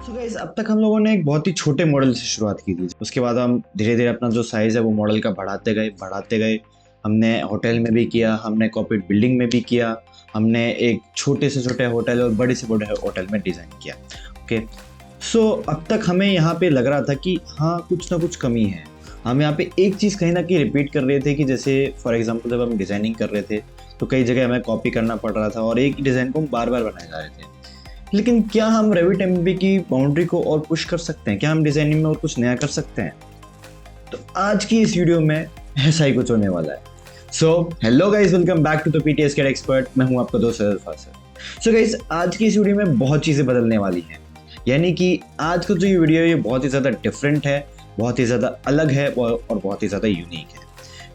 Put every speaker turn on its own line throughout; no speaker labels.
So guys, अब तक हम लोगों ने एक बहुत ही छोटे मॉडल से शुरुआत की थी। उसके बाद हम धीरे धीरे अपना जो साइज़ है वो मॉडल का बढ़ाते गए। हमने होटल में भी किया, हमने कॉर्पोरेट बिल्डिंग में भी किया, हमने एक छोटे से छोटे होटल और बड़े से बड़े होटल में डिज़ाइन किया। ओके, सो अब तक हमें यहाँ पे लग रहा था कि हाँ, कुछ ना कुछ कमी है। हम यहाँ पे एक चीज़ कहीं ना कहीं रिपीट कर रहे थे कि जैसे फॉर एग्जांपल जब हम डिज़ाइनिंग कर रहे थे तो कई जगह हमें कॉपी करना पड़ रहा था और एक ही डिज़ाइन को हम बार बार बनाए जा रहे थे। लेकिन क्या हम रेविट एमबी की बाउंड्री को और पुश कर सकते हैं? क्या हम डिजाइनिंग में और कुछ नया कर सकते हैं? तो आज की इस वीडियो में ऐसा ही कुछ होने वाला है। So hello guys, welcome back to the PTS CAD expert. मैं हूं आपका दोस्त सैयद फासिल। सो गाइस, आज की इस वीडियो में बहुत चीजें बदलने वाली हैं। यानी कि आज का जो ये वीडियो है ये बहुत ही ज्यादा डिफरेंट है, बहुत ही ज्यादा अलग है और बहुत ही ज्यादा यूनिक है।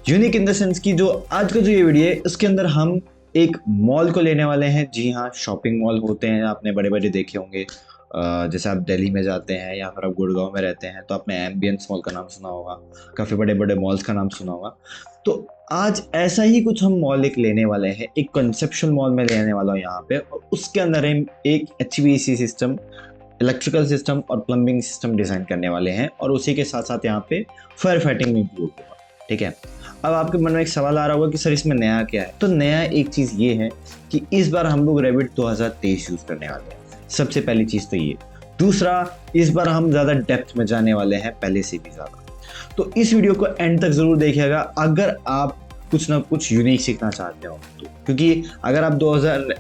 यूनिक इन द सेंस कि जो आज का जो ये वीडियो है उसके अंदर हम एक मॉल को लेने वाले हैं। जी हाँ, शॉपिंग मॉल होते हैं, आपने बड़े बड़े देखे होंगे। जैसे आप दिल्ली में जाते हैं या फिर आप गुड़गांव में रहते हैं तो आपने एम्बियंस मॉल का नाम सुना होगा, काफ़ी बड़े बड़े मॉल्स का नाम सुना होगा। तो आज ऐसा ही कुछ हम मॉल एक लेने वाले हैं, एक कंसेप्शुअल मॉल में लेने वाला हूँ यहाँ पे, और उसके अंदर हम एक HVAC सिस्टम, इलेक्ट्रिकल सिस्टम और प्लम्बिंग सिस्टम डिज़ाइन करने वाले हैं, और उसी के साथ साथ यहाँ पे फायर फाइटिंग भी इंक्लूड होगा। ठीक है, अब आपके मन में एक सवाल आ रहा होगा कि सर इसमें नया क्या है? तो नया एक चीज़ ये है कि इस बार हम लोग रेविट 2023 यूज़ करने वाले हैं। सबसे पहली चीज़ तो ये। दूसरा, इस बार हम ज़्यादा डेप्थ में जाने वाले हैं, पहले से भी ज़्यादा। तो इस वीडियो को एंड तक ज़रूर देखिएगा अगर आप कुछ ना कुछ यूनिक सीखना चाहते हो तो। क्योंकि अगर आप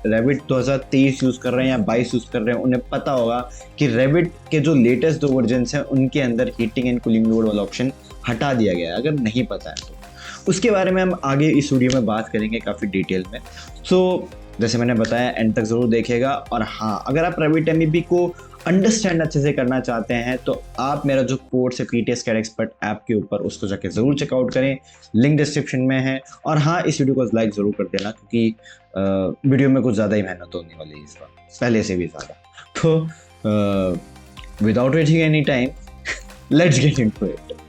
रेविट 2023 यूज़ कर रहे हैं या 22 यूज़ कर रहे हैं, उन्हें पता होगा कि रेविट के जो लेटेस्ट 2 वर्जन्स हैं उनके अंदर हीटिंग एंड कूलिंग मोड वाला ऑप्शन हटा दिया गया है। अगर नहीं पता है तो उसके बारे में हम आगे इस वीडियो में बात करेंगे काफ़ी डिटेल में। सो जैसे मैंने बताया, एंड तक ज़रूर देखेगा। और हाँ, अगर आप रेविट एमबी को अंडरस्टैंड अच्छे से करना चाहते हैं तो आप मेरा जो कोर्स है पीटीएस कैड एक्सपर्ट ऐप के ऊपर, उसको जाके ज़रूर चेकआउट करें, लिंक डिस्क्रिप्शन में है। और हाँ, इस वीडियो को लाइक ज़रूर कर देना क्योंकि वीडियो में कुछ ज़्यादा ही मेहनत होने वाली है इस बार, पहले से भी ज़्यादा। तो without wasting any time, let's get into it.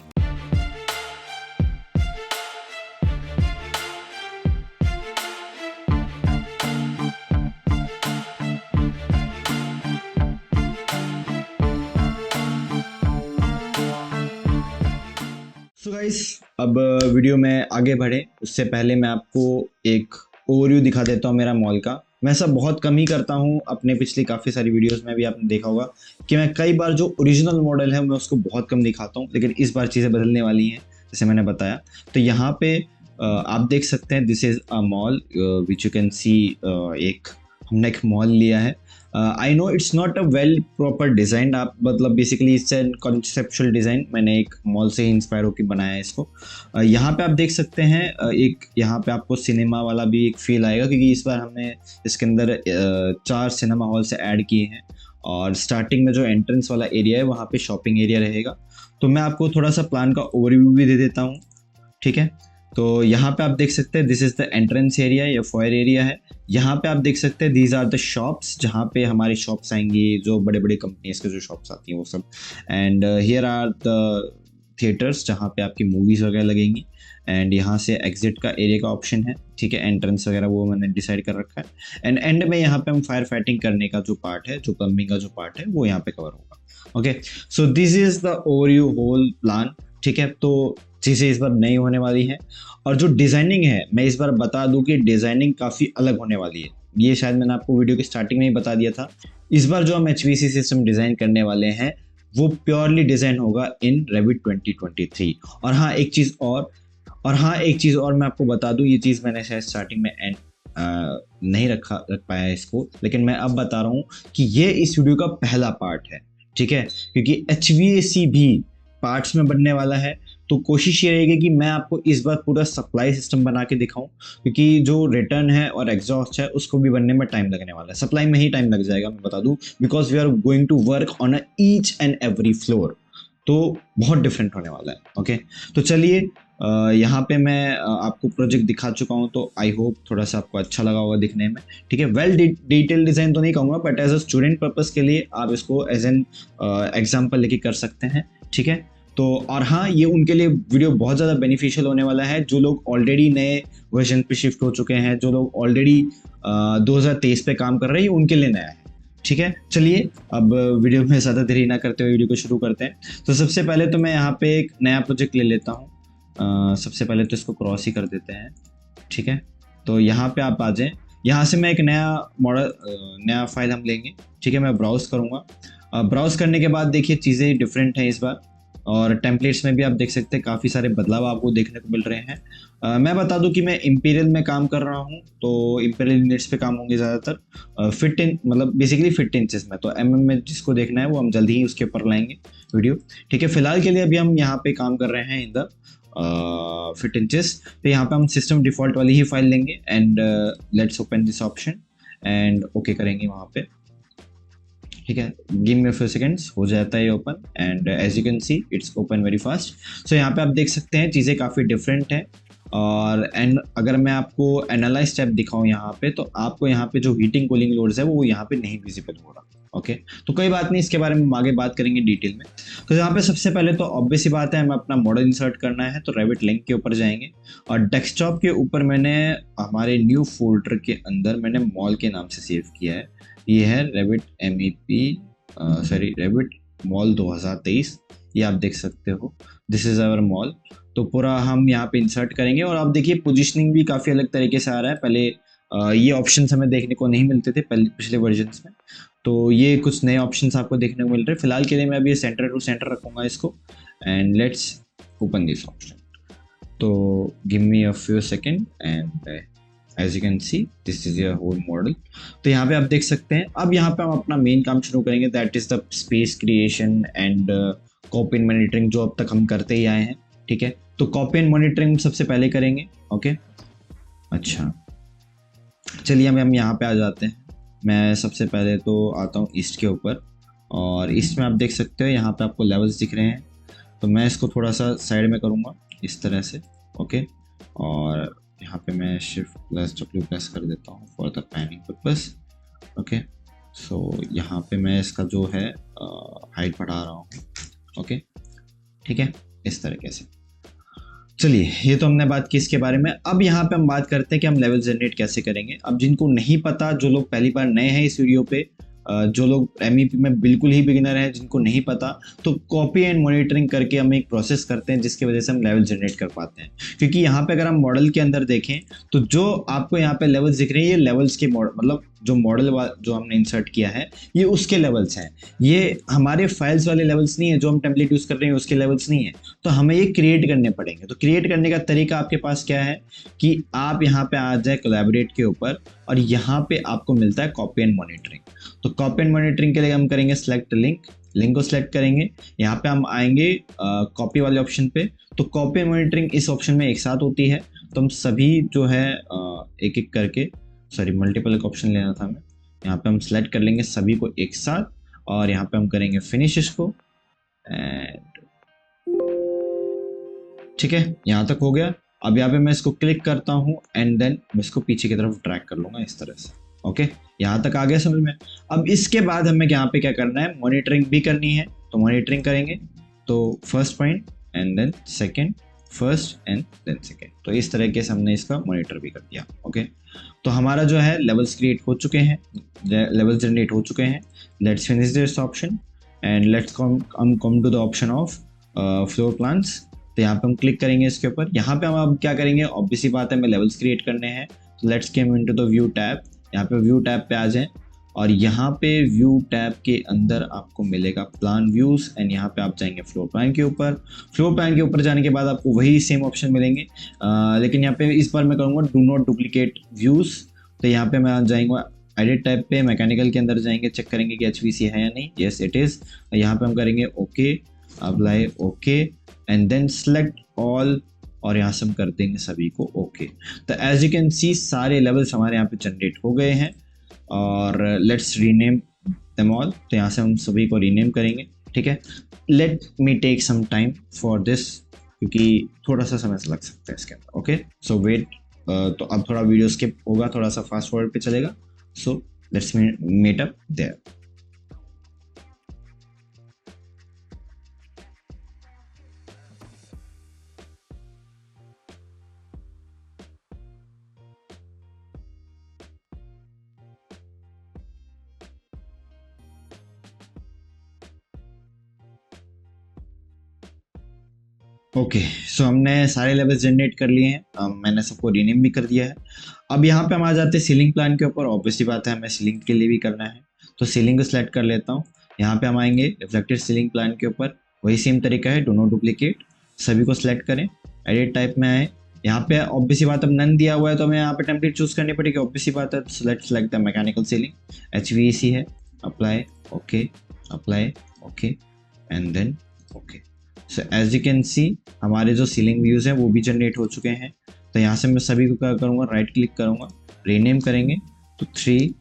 So guys, अब वीडियो में आगे बढ़े उससे पहले मैं आपको एक ओवरव्यू दिखा देता हूँ मेरा मॉल का। मैं ऐसा बहुत कम ही करता हूँ, अपने पिछली काफ़ी सारी वीडियोस में भी आपने देखा होगा कि मैं कई बार जो ओरिजिनल मॉडल है मैं उसको बहुत कम दिखाता हूँ, लेकिन इस बार चीज़ें बदलने वाली हैं जैसे मैंने बताया। तो यहाँ पे आप देख सकते हैं, this is a mall which you can सी। हमने एक मॉल लिया है। I know it's not a well proper design, आप मतलब basically it's an conceptual design. मैंने एक मॉल से ही इंस्पायर होकर बनाया है इसको। यहाँ पे आप देख सकते हैं एक यहाँ पे आपको सिनेमा वाला भी एक फील आएगा क्योंकि इस बार हमने इसके अंदर 4 सिनेमा हॉल से ऐड किए हैं। और स्टार्टिंग में जो एंट्रेंस वाला एरिया है वहाँ पे शॉपिंग एरिया रहेगा। तो मैं आपको थोड़ा सा प्लान का ओवरव्यू भी दे देता हूँ। ठीक है, तो यहाँ पे आप देख सकते हैं this is the entrance area या फायर एरिया है। यहाँ पे आप देख सकते हैं दीज आर द शॉप्स, जहाँ पे हमारी शॉप्स आएंगी, जो बड़े बड़े कंपनीज के जो शॉप्स आती हैं वो सब। And here are the theatres जहाँ पे आपकी मूवीज़ वगैरह लगेंगी। एंड यहाँ से एग्जिट का एरिया का ऑप्शन है। ठीक है, एंट्रेंस वगैरह वो मैंने डिसाइड कर रखा है। एंड एंड में यहाँ पे हम फायर फाइटिंग करने का जो पार्ट है, जो प्लम्बिंग का जो पार्ट है, वो यहाँ पे कवर होगा। Okay, so this is the overview whole plan. ठीक है, तो चीज़ें इस बार नई होने वाली हैं। और जो डिज़ाइनिंग है, मैं इस बार बता दूं कि डिज़ाइनिंग काफ़ी अलग होने वाली है। ये शायद मैंने आपको वीडियो की स्टार्टिंग में ही बता दिया था। इस बार जो हम HVAC सिस्टम डिज़ाइन करने वाले हैं वो प्योरली डिज़ाइन होगा इन रेविट 2023। और हाँ, एक चीज़ और मैं आपको बता दूं, ये चीज़ मैंने शायद स्टार्टिंग में नहीं रख पाया इसको, लेकिन मैं अब बता रहा हूँ कि ये इस वीडियो का पहला पार्ट है। ठीक है, क्योंकि HVAC भी पार्ट्स में बनने वाला है। तो कोशिश ये रहेगी कि मैं आपको इस बार पूरा सप्लाई सिस्टम बना के दिखाऊं, क्योंकि जो रिटर्न है और एग्जॉस्ट है उसको भी बनने में टाइम लगने वाला है। सप्लाई में ही टाइम लग जाएगा, मैं बता दूं, because we are going to work on each and every floor. तो बहुत डिफरेंट होने वाला है। ओके, तो चलिए, यहाँ पे मैं आपको प्रोजेक्ट दिखा चुका हूँ, तो आई होप थोड़ा सा आपको अच्छा लगा होगा दिखने में। ठीक है, वेल डिटेल डिज़ाइन तो नहीं कहूँगा, but as a student purpose के लिए आप इसको एज एन एग्जाम्पल लेके कर सकते हैं। ठीक है, तो और हाँ, ये उनके लिए वीडियो बहुत ज़्यादा बेनिफिशियल होने वाला है जो लोग ऑलरेडी नए वर्जन पे शिफ्ट हो चुके हैं, जो लोग ऑलरेडी 2023 पे काम कर रहे हैं, उनके लिए नया है। ठीक है, चलिए अब वीडियो में ज़्यादा देरी ना करते हुए वीडियो को शुरू करते हैं। तो सबसे पहले तो मैं यहाँ पे एक नया प्रोजेक्ट ले लेता हूँ। सबसे पहले तो इसको क्रॉस ही कर देते हैं। ठीक है, तो यहाँ पे आप आ जाएं। यहाँ से मैं एक नया मॉडल नया फाइल हम लेंगे। ठीक है, मैं ब्राउज़ करूँगा। ब्राउज़ करने के बाद देखिए चीज़ें डिफरेंट हैं इस बार, और टेम्पलेट्स में भी आप देख सकते हैं काफ़ी सारे बदलाव आपको देखने को मिल रहे हैं। मैं बता दूं कि मैं इंपीरियल में काम कर रहा हूं, तो इंपीरियल यूनिट्स पे काम होंगे ज़्यादातर। फिट इन मतलब बेसिकली फिट इंचेस में, तो में जिसको देखना है वो हम जल्दी ही उसके ऊपर लाएंगे वीडियो। ठीक है, फिलहाल के लिए अभी हम यहाँ पे काम कर रहे हैं इन द फिट इंचेस। तो यहाँ पे हम सिस्टम डिफॉल्ट वाली ही फाइल लेंगे and let's open this option and okay करेंगे वहाँ पे। ठीक है, गिव मी फ्यू सेकंड्स, हो जाता है open and as you can see it's open very fast. So यहाँ पे आप देख सकते हैं चीज़ें काफ़ी डिफरेंट हैं। और एंड अगर मैं आपको एनालाइज टैब दिखाऊं यहाँ पे, तो आपको यहाँ पे जो हीटिंग कूलिंग लोड्स है वो यहाँ पे नहीं विजिबल हो रहा। ओके, तो कोई बात नहीं, इसके बारे में हम आगे बात करेंगे डिटेल में। तो यहाँ पे सबसे पहले तो ऑब्वियस ही बात है, हमें अपना मॉडल इंसर्ट करना है, तो रेविट लिंक के ऊपर जाएंगे और डेस्कटॉप के ऊपर मैंने हमारे न्यू फोल्डर के अंदर मैंने मॉल के नाम से सेव किया है। ये है रेविट रेविट मॉल 2023। ये आप देख सकते हो, दिस इज आवर मॉल। तो पूरा हम यहाँ पे इंसर्ट करेंगे और आप देखिए पोजीशनिंग भी काफ़ी अलग तरीके से आ रहा है। पहले ये ऑप्शंस हमें देखने को नहीं मिलते थे पहले पिछले वर्जन्स में, तो ये कुछ नए ऑप्शंस आपको देखने को मिल रहे हैं। फिलहाल के लिए मैं अभी ये सेंटर टू सेंटर रखूँगा इसको and let's open this option. तो give me a few second and as you can see this is your whole model. तो यहाँ पे आप देख सकते हैं, अब यहाँ पे हम अपना मेन काम शुरू करेंगे, that is the space creation and copy and monitoring, जो अब तक हम करते ही आए हैं। ठीक है, तो कॉपी एंड मॉनिटरिंग सबसे पहले करेंगे। ओके, अच्छा चलिए हम यहाँ पे आ जाते हैं। मैं सबसे पहले तो आता हूँ ईस्ट के ऊपर, और ईस्ट में आप देख सकते हो यहाँ पे आपको लेवल्स दिख रहे हैं। तो मैं इसको थोड़ा सा साइड में करूँगा इस तरह से। ओके, और यहाँ पे मैं शिफ्ट प्लस डब्ल्यू प्लस कर देता हूँ for the panning purpose. Okay, so यहाँ पे मैं इसका जो है हाइट बढ़ा रहा हूँ। ओके, ठीक है, इस तरीके से। चलिए, ये तो हमने बात की इसके बारे में। अब यहाँ पे हम बात करते हैं कि हम लेवल जनरेट कैसे करेंगे। अब जिनको नहीं पता, जो लोग पहली बार नए हैं इस वीडियो पे, जो लोग एमईपी में बिल्कुल ही बिगिनर हैं, जिनको नहीं पता, तो कॉपी एंड मॉनिटरिंग करके हम एक प्रोसेस करते हैं जिसकी वजह से हम लेवल जनरेट कर पाते हैं। क्योंकि यहाँ पे अगर हम मॉडल के अंदर देखें, तो जो आपको यहाँ पे लेवल्स दिख रहे हैं, ये लेवल्स के मॉडल मतलब जो मॉडल जो हमने इंसर्ट किया है ये उसके लेवल्स हैं। ये हमारे फाइल्स वाले लेवल्स नहीं है, जो हम टेम्पलेट यूज़ कर रहे हैं उसके लेवल्स नहीं है। तो हमें ये क्रिएट करने पड़ेंगे। तो क्रिएट करने का तरीका आपके पास क्या है कि आप यहाँ पे आ जाए कोलैबोरेट के ऊपर, और यहाँ पे आपको मिलता है कॉपी एंड मॉनिटरिंग। तो कॉपी एंड मॉनिटरिंग के लिए हम करेंगे सेलेक्ट लिंक, लिंक को सिलेक्ट करेंगे। यहाँ पे हम आएंगे कॉपी वाले ऑप्शन पे। तो कॉपी एंड मॉनिटरिंग इस ऑप्शन में एक साथ होती है। तो हम सभी जो है एक एक करके, सॉरी मल्टीपल का ऑप्शन लेना था हमें, यहाँ पे हम सेलेक्ट कर लेंगे सभी को एक साथ, और यहाँ पे हम करेंगे फिनिश इसको एंड ठीक है, यहाँ तक हो गया। अब यहाँ पे मैं इसको क्लिक करता हूँ एंड देन मैं इसको पीछे की तरफ ड्रैग कर लूंगा इस तरह से। ओके, यहाँ तक आ गया समझ में। अब इसके बाद हमें यहाँ पे क्या करना है, मॉनिटरिंग भी करनी है। तो मॉनिटरिंग करेंगे, तो first point and then second, first and then second. तो इस तरीके से हमने इसका मॉनिटर भी कर दिया। ओके, तो हमारा जो है लेवल्स क्रिएट हो चुके हैं, लेवल जनरेट हो चुके हैं। Let's finish this option and let's come to the option of floor plans. तो यहाँ पे हम क्लिक करेंगे इसके ऊपर। यहाँ पे हम अब क्या करेंगे, ऑब्वियसली बात है हमें लेवल्स क्रिएट करने हैं। तो let's came into the view tab. यहाँ पे व्यू टैब पे आ जाएं, और यहाँ पे व्यू टैब के अंदर आपको मिलेगा प्लान व्यूज एंड यहाँ पे आप जाएंगे फ्लोर प्लान के ऊपर। फ्लोर प्लान के ऊपर जाने के बाद आपको वही सेम ऑप्शन मिलेंगे, लेकिन यहाँ पे इस बार मैं करूँगा डू नॉट डुप्लीकेट व्यूज। तो यहाँ पे मैं जाएंगे एडिट टैब पे, मैकेनिकल के अंदर जाएंगे, चेक करेंगे कि HVC है या नहीं। Yes it is. यहाँ पे हम करेंगे okay, apply okay and then select all, और यहाँ से हम कर देंगे सभी को ओके। तो एज यू कैन सी सारे लेवल्स हमारे यहाँ पे जनरेट हो गए हैं, और लेट्स रीनेम देम ऑल। तो यहाँ से हम सभी को रीनेम करेंगे। ठीक है, let me take some time for this, क्योंकि थोड़ा सा समय लग सकता है इसके अंदर। Okay, so wait. तो अब थोड़ा वीडियो स्किप होगा, थोड़ा सा फास्ट फॉरवर्ड पे चलेगा। So let's meet up there. Okay, so हमने सारे लेवल्स जनरेट कर लिए हैं। मैंने सबको रीनेम भी कर दिया है। अब यहाँ पे हम आ जाते हैं सीलिंग प्लान के ऊपर। ऑब्वियसली बात है, हमें सीलिंग के लिए भी करना है, तो सीलिंग को सिलेक्ट कर लेता हूँ। यहाँ पे हम आएंगे रिफ्लेक्टेड सीलिंग प्लान के ऊपर। वही सेम तरीका है, डो नॉट डुप्लीकेट, सभी को सिलेक्ट करें, एडिट टाइप में आए। यहाँ पे ऑब्वियसली बात, अब नन दिया हुआ है तो हमें यहाँ पे टेम्पलेट चूज करनी पड़ेगी। ऑब्वियसली बात है, तो select the mechanical ceiling, HVAC है, apply, okay, apply, okay, and then okay. So as you can see, हमारे जो सीलिंग व्यूज हैं वो भी जनरेट हो चुके हैं। तो यहाँ से मैं सभी को क्या करूँगा, राइट क्लिक करूँगा, रीनेम करेंगे तो 3।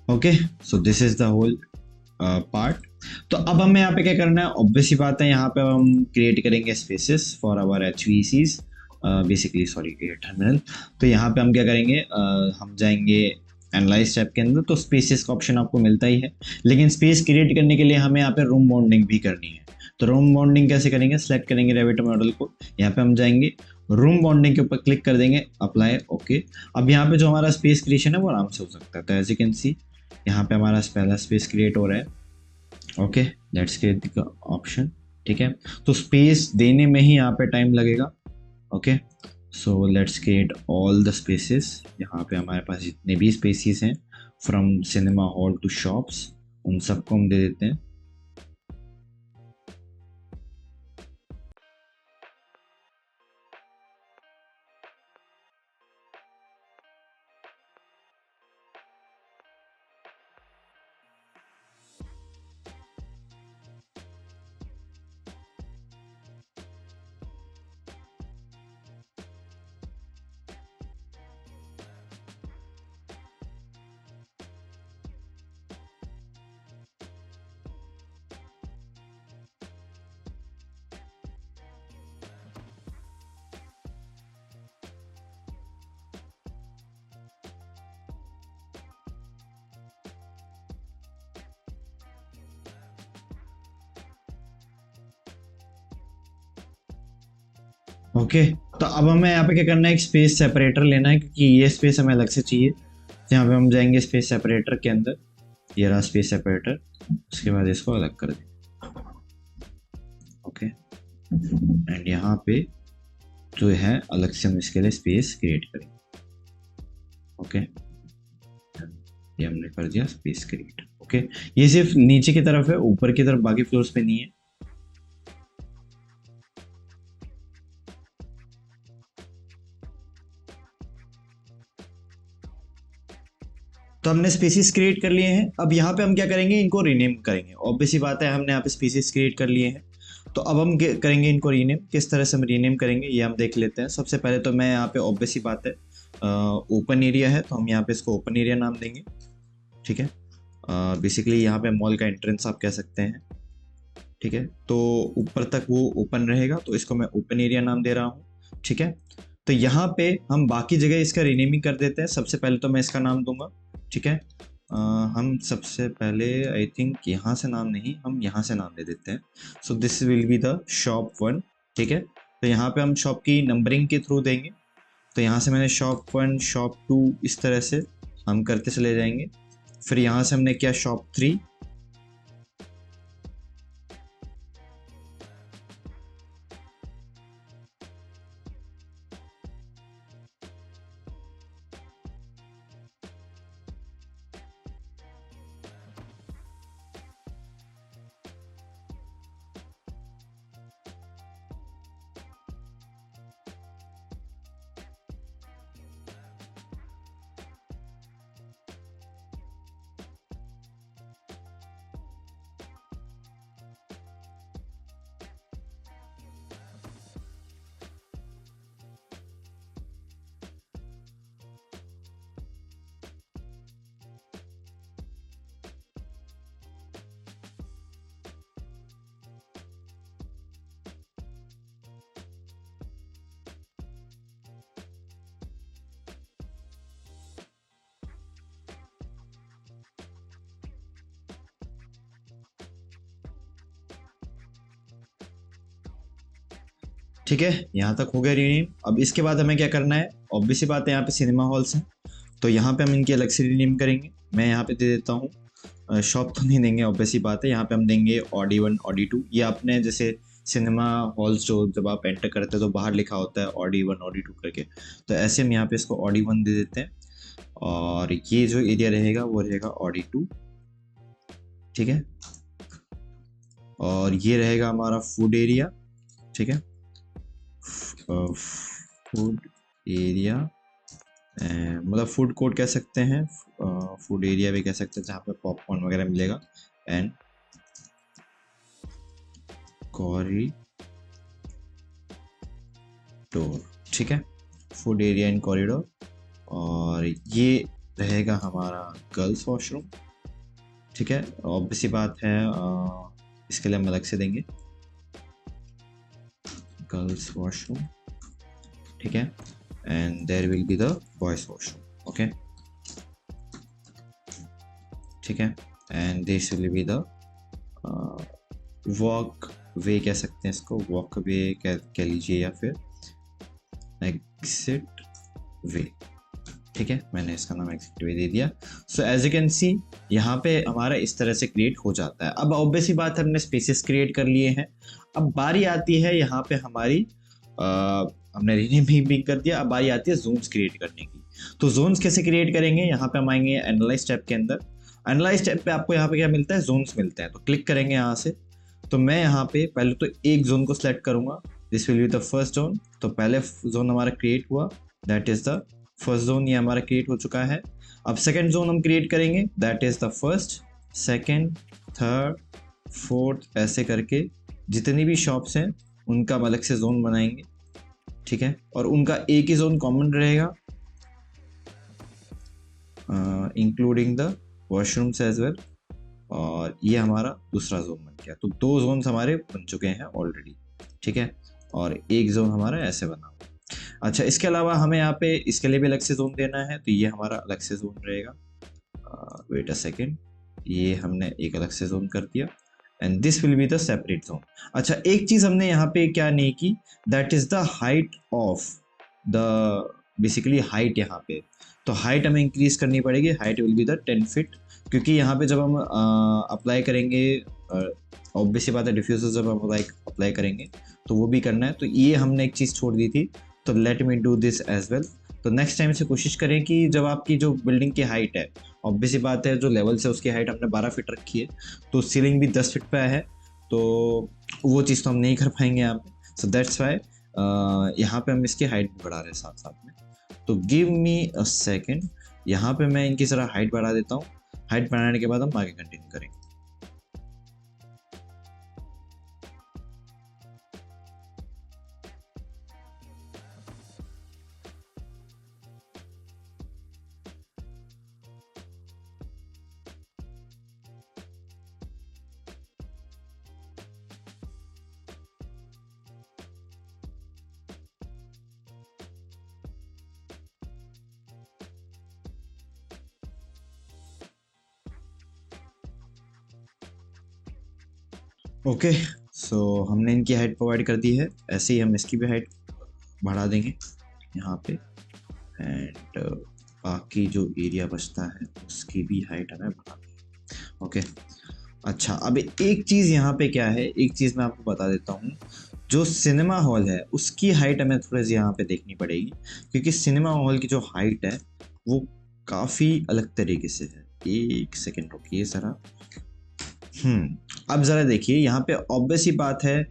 Okay, so this is the whole part. तो अब हमें यहाँ पे क्या करना है, ऑब्वियसली बात है, यहाँ पे हम क्रिएट करेंगे spaces for our HVACs, basically sorry terminal. तो यहाँ पे हम क्या करेंगे, हम जाएंगे एनालाइज टैब के अंदर, तो स्पेसेस का ऑप्शन आपको मिलता ही है। लेकिन स्पेस क्रिएट करने के लिए हमें यहाँ पे रूम बॉन्डिंग भी करनी है। तो रूम बॉन्डिंग कैसे करेंगे, सेलेक्ट करेंगे रेविट मॉडल को, यहाँ पे हम जाएंगे रूम बॉन्डिंग के ऊपर क्लिक कर देंगे, अप्लाई, ओके। अब यहाँ पे जो हमारा स्पेस क्रिएशन है वो आराम से हो सकता है। तो एज यू कैन सी, यहाँ पे हमारा पहला स्पेस क्रिएट हो रहा है। Okay, let's create the option, ठीक है। तो स्पेस देने में ही यहाँ पे टाइम लगेगा। Okay, so let's create all the spaces. यहाँ पे हमारे पास जितने भी स्पेसिस हैं, from cinema hall to shops, उन सबको हम दे देते हैं। ओके, तो अब हमें यहाँ पे क्या करना है, एक स्पेस सेपरेटर लेना है, क्योंकि ये स्पेस हमें अलग से चाहिए। तो यहाँ पे हम जाएंगे स्पेस सेपरेटर के अंदर, ये रहा स्पेस सेपरेटर। उसके बाद इसको अलग कर दें, ओके। एंड यहाँ पे जो है अलग से हम इसके लिए स्पेस क्रिएट करेंगे, ओके। ये हमने कर दिया स्पेस क्रिएट, ओके। ये सिर्फ नीचे की तरफ है, ऊपर की तरफ बाकी फ्लोर्स पे नहीं है। तो हमने स्पीसीज क्रिएट कर लिए हैं। अब यहाँ पे हम क्या करेंगे, इनको रीनेम करेंगे। ऑब्वियसली बात है, हमने यहाँ पे स्पीसीज क्रिएट कर लिए हैं, तो अब हम करेंगे इनको रीनेम। किस तरह से हम रीनेम करेंगे ये हम देख लेते हैं। सबसे पहले तो मैं यहाँ पे, ऑब्वियसली बात है, ओपन एरिया है तो हम यहाँ पे इसको ओपन एरिया नाम देंगे, ठीक है। बेसिकली यहाँ पे मॉल का एंट्रेंस आप कह सकते हैं, ठीक है। तो ऊपर तक वो ओपन रहेगा, तो इसको मैं ओपन एरिया नाम दे रहा हूँ, ठीक है। तो यहाँ पे हम बाकी जगह इसका रीनेमिंग कर देते हैं। सबसे पहले तो मैं इसका नाम दूंगा, ठीक है। हम सबसे पहले आई थिंक यहाँ से नाम नहीं, हम यहाँ से नाम दे देते हैं। So this will be the shop 1, ठीक है। तो यहाँ पे हम शॉप की नंबरिंग के थ्रू देंगे। तो यहाँ से मैंने शॉप 1, शॉप 2, इस तरह से हम करते चले जाएंगे। फिर यहाँ से हमने किया शॉप 3, ठीक है, यहाँ तक हो गया रीनेम। अब इसके बाद हमें क्या करना है, ऑब्वियस सी बात है, यहाँ पे सिनेमा हॉल्स हैं तो यहाँ पे हम इनकी अलग से रीनेम करेंगे। मैं यहाँ पे दे देता हूँ, शॉप तो नहीं देंगे, ऑब्वियस सी बात है, यहाँ पे हम देंगे ऑडी 1 ऑडी 2। ये आपने जैसे सिनेमा हॉल्स जो जब आप एंटर करते हैं तो बाहर लिखा होता है ऑडी 1 ऑडी 2 करके, तो ऐसे हम यहाँ पे इसको ऑडी 1 दे देते हैं और ये जो एरिया रहेगा वो रहेगा ऑडी 2। ठीक है, और ये रहेगा हमारा फूड एरिया। ठीक है, फूड एरिया, मतलब फूड कोर्ट कह सकते हैं, फूड एरिया भी कह सकते हैं, जहाँ पे पॉपकॉर्न वगैरह मिलेगा। एंड कॉरिडोर, ठीक है, फूड एरिया एंड कॉरिडोर। और ये रहेगा हमारा गर्ल्स वॉशरूम। ठीक है, ऑब्वियस सी बात है, इसके लिए हम अलग से देंगे गर्ल्स वॉशरूम। ठीक है, and there will be the boys washroom. Okay, ठीक है, and this will be the walkway कह सकते हैं इसको, वॉक वे कह लीजिए या फिर एग्जिट वे। ठीक है, मैंने इसका नाम एग्जिट वे दे दिया। So as you can see यहाँ पे हमारा इस तरह से क्रिएट हो जाता है। अब ऑब्वियस ही बात है, हमने स्पेसेस क्रिएट कर लिए हैं। अब बारी आती है यहाँ पे हमारी, हमने रीनेमिंग कर दिया, अब बारी आती है जोन्स क्रिएट करने की। तो जोन्स कैसे क्रिएट करेंगे, यहाँ पे हम आएंगे एनालाइज टैब के अंदर। एनालाइज टैब पे आपको यहाँ पे क्या मिलता है, जोन्स मिलते हैं, तो क्लिक करेंगे यहाँ से। तो मैं यहाँ पे पहले तो एक जोन को सिलेक्ट करूंगा, this will be the first zone. तो पहले जोन हमारा क्रिएट हुआ, that is the first zone, ये हमारा क्रिएट हो चुका है। अब सेकंड जोन हम क्रिएट करेंगे, that is the first, second, third, fourth, ऐसे करके जितनी भी शॉप्स हैं उनका अलग से जोन बनाएंगे। ठीक है, और उनका एक ही जोन कॉमन रहेगा, including the washrooms as well. और ये हमारा दूसरा जोन बन गया। तो 2 जोन्स हमारे बन चुके हैं ऑलरेडी। ठीक है, और एक जोन हमारा ऐसे बना हुआ। अच्छा, इसके अलावा हमें यहाँ पे इसके लिए भी अलग से जोन देना है, तो ये हमारा अलग से जोन रहेगा। वेट अ सेकेंड, ये हमने एक अलग से जोन कर दिया and this will be the separate zone. अच्छा, एक चीज हमने यहाँ पे क्या नहीं की, that is the height of the, basically height यहाँ पे, तो हाइट हमें इंक्रीज करनी पड़ेगी। Height will be the 10 feet, क्योंकि यहाँ पे जब हम अप्लाई करेंगे, ऑब्वियस बात है, डिफ्यूजर जब हम अप्लाई करेंगे तो वो भी करना है। तो ये हमने एक चीज़ छोड़ दी थी, तो let me do this as well. तो नेक्स्ट टाइम से कोशिश करें कि जब आपकी जो बिल्डिंग की हाइट है, ऑब्वियस बात है, जो लेवल से उसकी हाइट हमने 12 फीट रखी है, तो सीलिंग भी 10 फीट पे है, तो वो चीज़ तो हम नहीं कर पाएंगे यहाँ पे। सो दैट्स वाई यहाँ पे हम इसकी हाइट भी बढ़ा रहे हैं साथ साथ में। तो गिव मी अ सेकेंड, यहाँ पे मैं इनकी जरा हाइट बढ़ा देता हूँ। हाइट बढ़ाने के बाद हम आगे कंटिन्यू करेंगे। ओके, सो हमने इनकी हाइट प्रोवाइड कर दी है, ऐसे ही हम इसकी भी हाइट बढ़ा देंगे यहाँ पे। एंड बाकी जो एरिया बचता है उसकी भी हाइट हमें बढ़ा देंगे। ओके, अच्छा, अब एक चीज़ यहाँ पे क्या है, एक चीज़ मैं आपको बता देता हूँ। जो सिनेमा हॉल है उसकी हाइट हमें थोड़ी सी यहाँ पे देखनी पड़ेगी, क्योंकि सिनेमा हॉल की जो हाइट है वो काफ़ी अलग तरीके से है। एक सेकेंड रुकिए ज़रा। अब ज़रा देखिए, यहाँ पे ऑब्वियस ही बात है,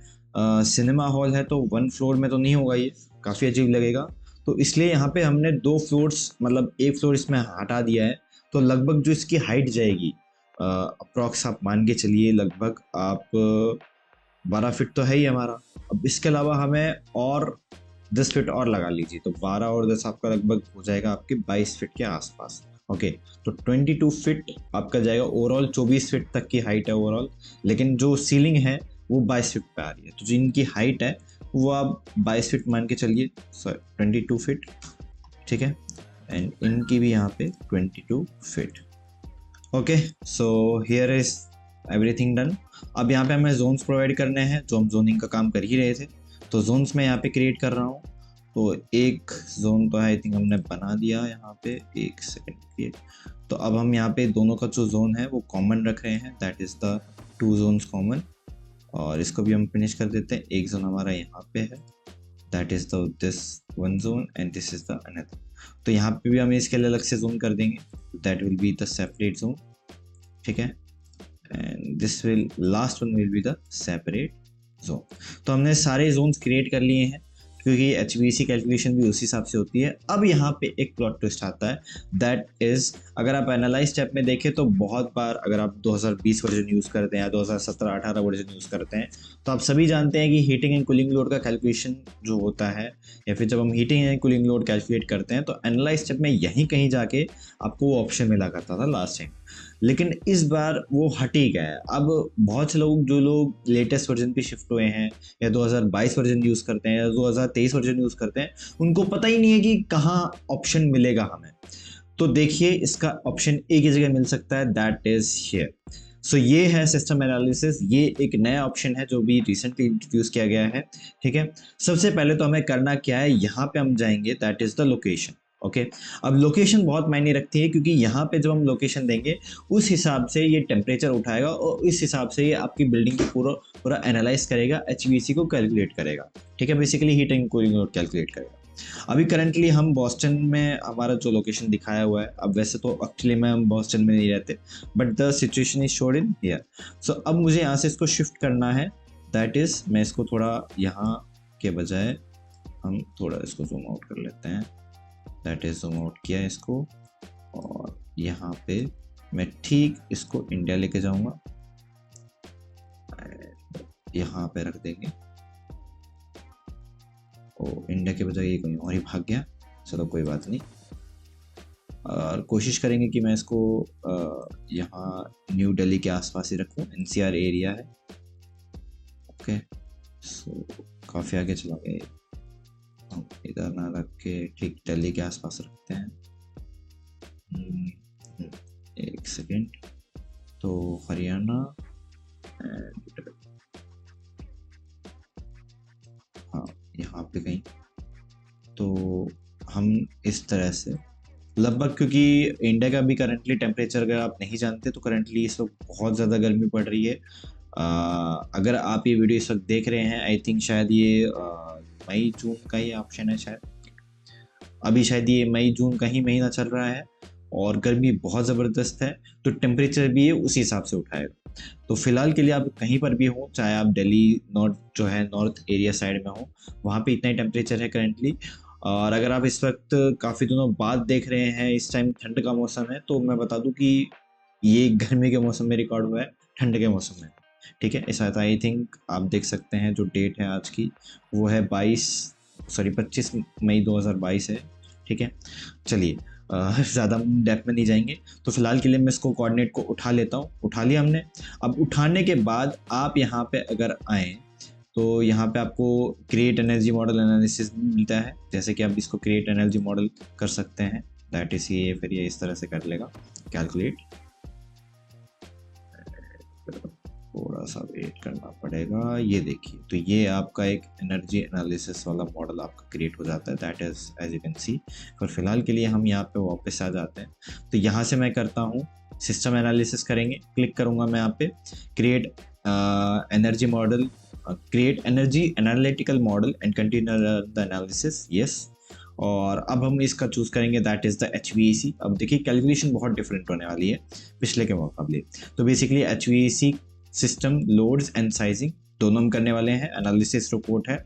सिनेमा हॉल है तो 1 फ्लोर में तो नहीं होगा, ये काफ़ी अजीब लगेगा। तो इसलिए यहाँ पे हमने 2 फ्लोर्स, मतलब 1 फ्लोर इसमें हटा दिया है। तो लगभग जो इसकी हाइट जाएगी, अप्रॉक्स आप मान के चलिए, लगभग आप 12 फीट तो है ही हमारा। अब इसके अलावा हमें और 10 फीट और लगा लीजिए, तो 12 और 10 आपका लगभग हो जाएगा आपके 22 फीट के आसपास। ओके, तो 22 फीट आपका जाएगा। ओवरऑल 24 फीट तक की हाइट है ओवरऑल, लेकिन जो सीलिंग है वो 22 फीट पे आ रही है। तो जो इनकी हाइट है वो आप 22 फीट मान के चलिए, सॉरी 22 फीट। ठीक है, एंड इनकी भी यहाँ पे 22 feet. Okay, so here is everything done. अब यहाँ पे हमें जोन्स प्रोवाइड करने हैं, जो हम जोनिंग का काम कर ही रहे थे। तो जोन्स मैं यहाँ पे क्रिएट कर रहा हूँ। तो एक जोन तो आई थिंक हमने बना दिया यहाँ पे, एक सेकेंड के। तो अब हम यहाँ पे दोनों का जो जोन है वो कॉमन रख रहे हैं, that is the 2 zones common. और इसको भी हम फिनिश कर देते हैं। एक जोन हमारा यहाँ पे है, that is the this 1 zone and this is the another. तो यहाँ पे भी हम इसके लिए अलग से जोन कर देंगे, that will be the separate zone, ठीक है। And this will last one will be the separate zone. तो हमने सारे जोन्स क्रिएट कर लिए हैं, क्योंकि HVAC कैलकुलेशन भी उसी हिसाब से होती है। अब यहाँ पे एक प्लॉट ट्विस्ट आता है, दैट इज़ अगर आप एनालाइज स्टेप में देखें तो बहुत बार अगर आप 2020 वर्जन यूज़ करते हैं या 2017-18 वर्जन यूज़ करते हैं, तो आप सभी जानते हैं कि हीटिंग एंड कूलिंग लोड का कैलकुलेशन जो होता है, या फिर जब हम heating and cooling load calculate करते हैं तो एनालाइज स्टेप में यहीं कहीं जाके आपको वो ऑप्शन मिला करता था लास्ट टाइम। लेकिन इस बार वो हट ही गया है। अब बहुत से लोग जो लोग लेटेस्ट वर्जन पे शिफ्ट हुए हैं या 2022 वर्जन यूज़ करते हैं या 2023 वर्जन यूज़ करते हैं, उनको पता ही नहीं है कि कहाँ ऑप्शन मिलेगा हमें। तो देखिए इसका ऑप्शन एक ही जगह मिल सकता है, दैट इज़ हियर। सो ये है सिस्टम एनालिसिस। ये एक नया ऑप्शन है जो भी रिसेंटली इंट्रोड्यूस किया गया है, ठीक है। सबसे पहले तो हमें करना क्या है, यहाँ पे हम जाएंगे, that is the location, okay. अब लोकेशन बहुत मायने रखती है, क्योंकि यहाँ पे जब हम लोकेशन देंगे उस हिसाब से ये टेम्परेचर उठाएगा और इस हिसाब से ये आपकी बिल्डिंग को पूरा पूरा एनालाइज करेगा, HVAC को कैलकुलेट करेगा, ठीक है। Basically heat and cooling load calculate करेगा। अभी करंटली हम बॉस्टन में हमारा जो लोकेशन दिखाया हुआ है, अब वैसे तो एक्चुअली में हम बॉस्टन में नहीं रहते, but the situation is showed in here. So अब मुझे यहाँ से इसको शिफ्ट करना है, दैट इज़ मैं इसको थोड़ा यहाँ के बजाय हम थोड़ा इसको जूम आउट कर लेते हैं, दैट इज जूम आउट किया इसको, और यहाँ पे मैं ठीक इसको इंडिया लेके जाऊंगा, यहाँ पे रख देंगे। ओ इंडिया के बजाय ये कहीं और ही भाग गया, चलो कोई बात नहीं। और कोशिश करेंगे कि मैं इसको यहाँ न्यू दिल्ली के आसपास ही रखूँ, NCR एरिया है, ओके। सो काफ़ी आगे चला गए, हम इधर ना रख के ठीक दिल्ली के आसपास रखते हैं। एक सेकेंड, तो हरियाणा एंड हाँ यहाँ पे कहीं, तो हम इस तरह से लगभग, क्योंकि इंडिया का भी करंटली टेम्परेचर अगर आप नहीं जानते तो करंटली इस वक्त बहुत ज़्यादा गर्मी पड़ रही है। अगर आप ये वीडियो इस वक्त देख रहे हैं, आई थिंक शायद ये मई जून का ही ऑप्शन है शायद, अभी शायद ये मई जून का ही महीना चल रहा है और गर्मी बहुत ज़बरदस्त है, तो टेम्परेचर भी ये उसी हिसाब से उठाएगा। तो फिलहाल के लिए आप कहीं पर भी हो, चाहे आप दिल्ली नॉर्थ जो है नॉर्थ एरिया साइड में हो, वहाँ पे इतना ही टेम्परेचर है करंटली। और अगर आप इस वक्त काफ़ी दिनों बाद देख रहे हैं, इस टाइम ठंड का मौसम है, तो मैं बता दूं कि ये गर्मी के मौसम में रिकॉर्ड हुआ है, ठंड के मौसम में, ठीक है। ऐसा आई थिंक आप देख सकते हैं, जो डेट है आज की वो है 25 मई 2022 है, ठीक है। चलिए ज़्यादा डेप्थ में नहीं जाएंगे, तो फिलहाल के लिए मैं इसको कोऑर्डिनेट को उठा लेता हूँ। उठा लिया हमने। अब उठाने के बाद आप यहाँ पे अगर आएँ तो यहाँ पे आपको क्रिएट एनर्जी मॉडल एनालिसिस मिलता है, जैसे कि आप इसको क्रिएट एनर्जी मॉडल कर सकते हैं, दैट इज ये, फिर ये इस तरह से कर लेगा कैलकुलेट। थोड़ा सा वेट करना पड़ेगा, ये देखिए, तो ये आपका एक एनर्जी एनालिसिस वाला मॉडल आपका क्रिएट हो जाता है, that is as you can see. पर फिलहाल के लिए हम यहाँ पे वापस आ जाते हैं। तो यहाँ से मैं करता हूँ सिस्टम एनालिसिस करेंगे, क्लिक करूँगा मैं यहाँ पे create energy model, create energy analytical model and continue the analysis, yes. और अब हम इसका चूज़ करेंगे, दैट इज़ द HVAC। अब देखिए कैलकुलेशन बहुत डिफरेंट होने वाली है पिछले के मुकाबले। तो basically HVAC system loads and sizing दोनों हम करने वाले हैं, एनालिसिस रिपोर्ट है,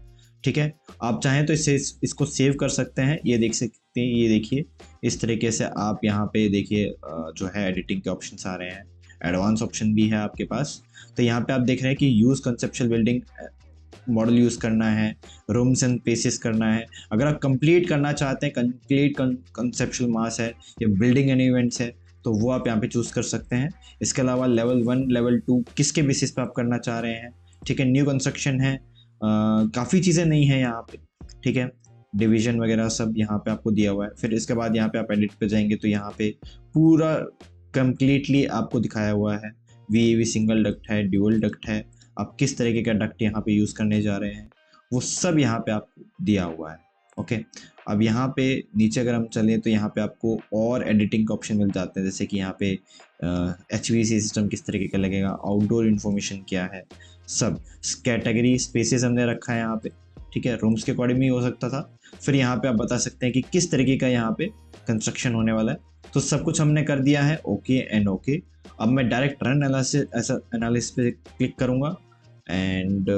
ठीक है। आप चाहें तो इसको सेव कर सकते हैं, ये देख सकते हैं, ये देखिए इस तरीके से आप यहाँ पे देखिए जो है एडिटिंग के ऑप्शंस आ रहे हैं, एडवांस ऑप्शन भी है आपके पास। तो यहाँ पे आप देख रहे हैं कि use conceptual building model use करना है, रूम्स एंड प्लेसेस करना है। अगर आप कंप्लीट करना चाहते हैं, कंप्लीट कंसेप्चुअल मास है या बिल्डिंग एंड इवेंट्स है, तो वो आप यहाँ पे चूज़ कर सकते हैं। इसके अलावा लेवल 1 लेवल 2 किसके बेसिस पे आप करना चाह रहे हैं, ठीक है। न्यू कंस्ट्रक्शन है, काफ़ी चीज़ें नहीं है यहाँ पे, ठीक है। डिवीजन वगैरह सब यहाँ पे आपको दिया हुआ है। फिर इसके बाद यहाँ पे आप एडिट पे जाएंगे तो यहाँ पे पूरा कंप्लीटली आपको दिखाया हुआ है। VAV सिंगल डक्ट है, ड्यूअल डक्ट है, आप किस तरीके का डक्ट यहाँ पे यूज़ करने जा रहे हैं, वो सब यहाँ पे आपको दिया हुआ है। ओके, अब यहाँ पे नीचे अगर हम चलें तो यहाँ पे आपको और एडिटिंग का ऑप्शन मिल जाते हैं, जैसे कि यहाँ पे HVAC सिस्टम किस तरीके का लगेगा, आउटडोर इन्फॉर्मेशन क्या है, सब कैटेगरी स्पेसेस हमने रखा है यहाँ पे, ठीक है, रूम्स के अकॉर्डिंग भी हो सकता था। फिर यहाँ पे आप बता सकते हैं कि किस तरीके का यहाँ पे कंस्ट्रक्शन होने वाला है, तो सब कुछ हमने कर दिया है। Okay and okay. अब मैं डायरेक्ट रन एनालिसिस पे क्लिक करूँगा and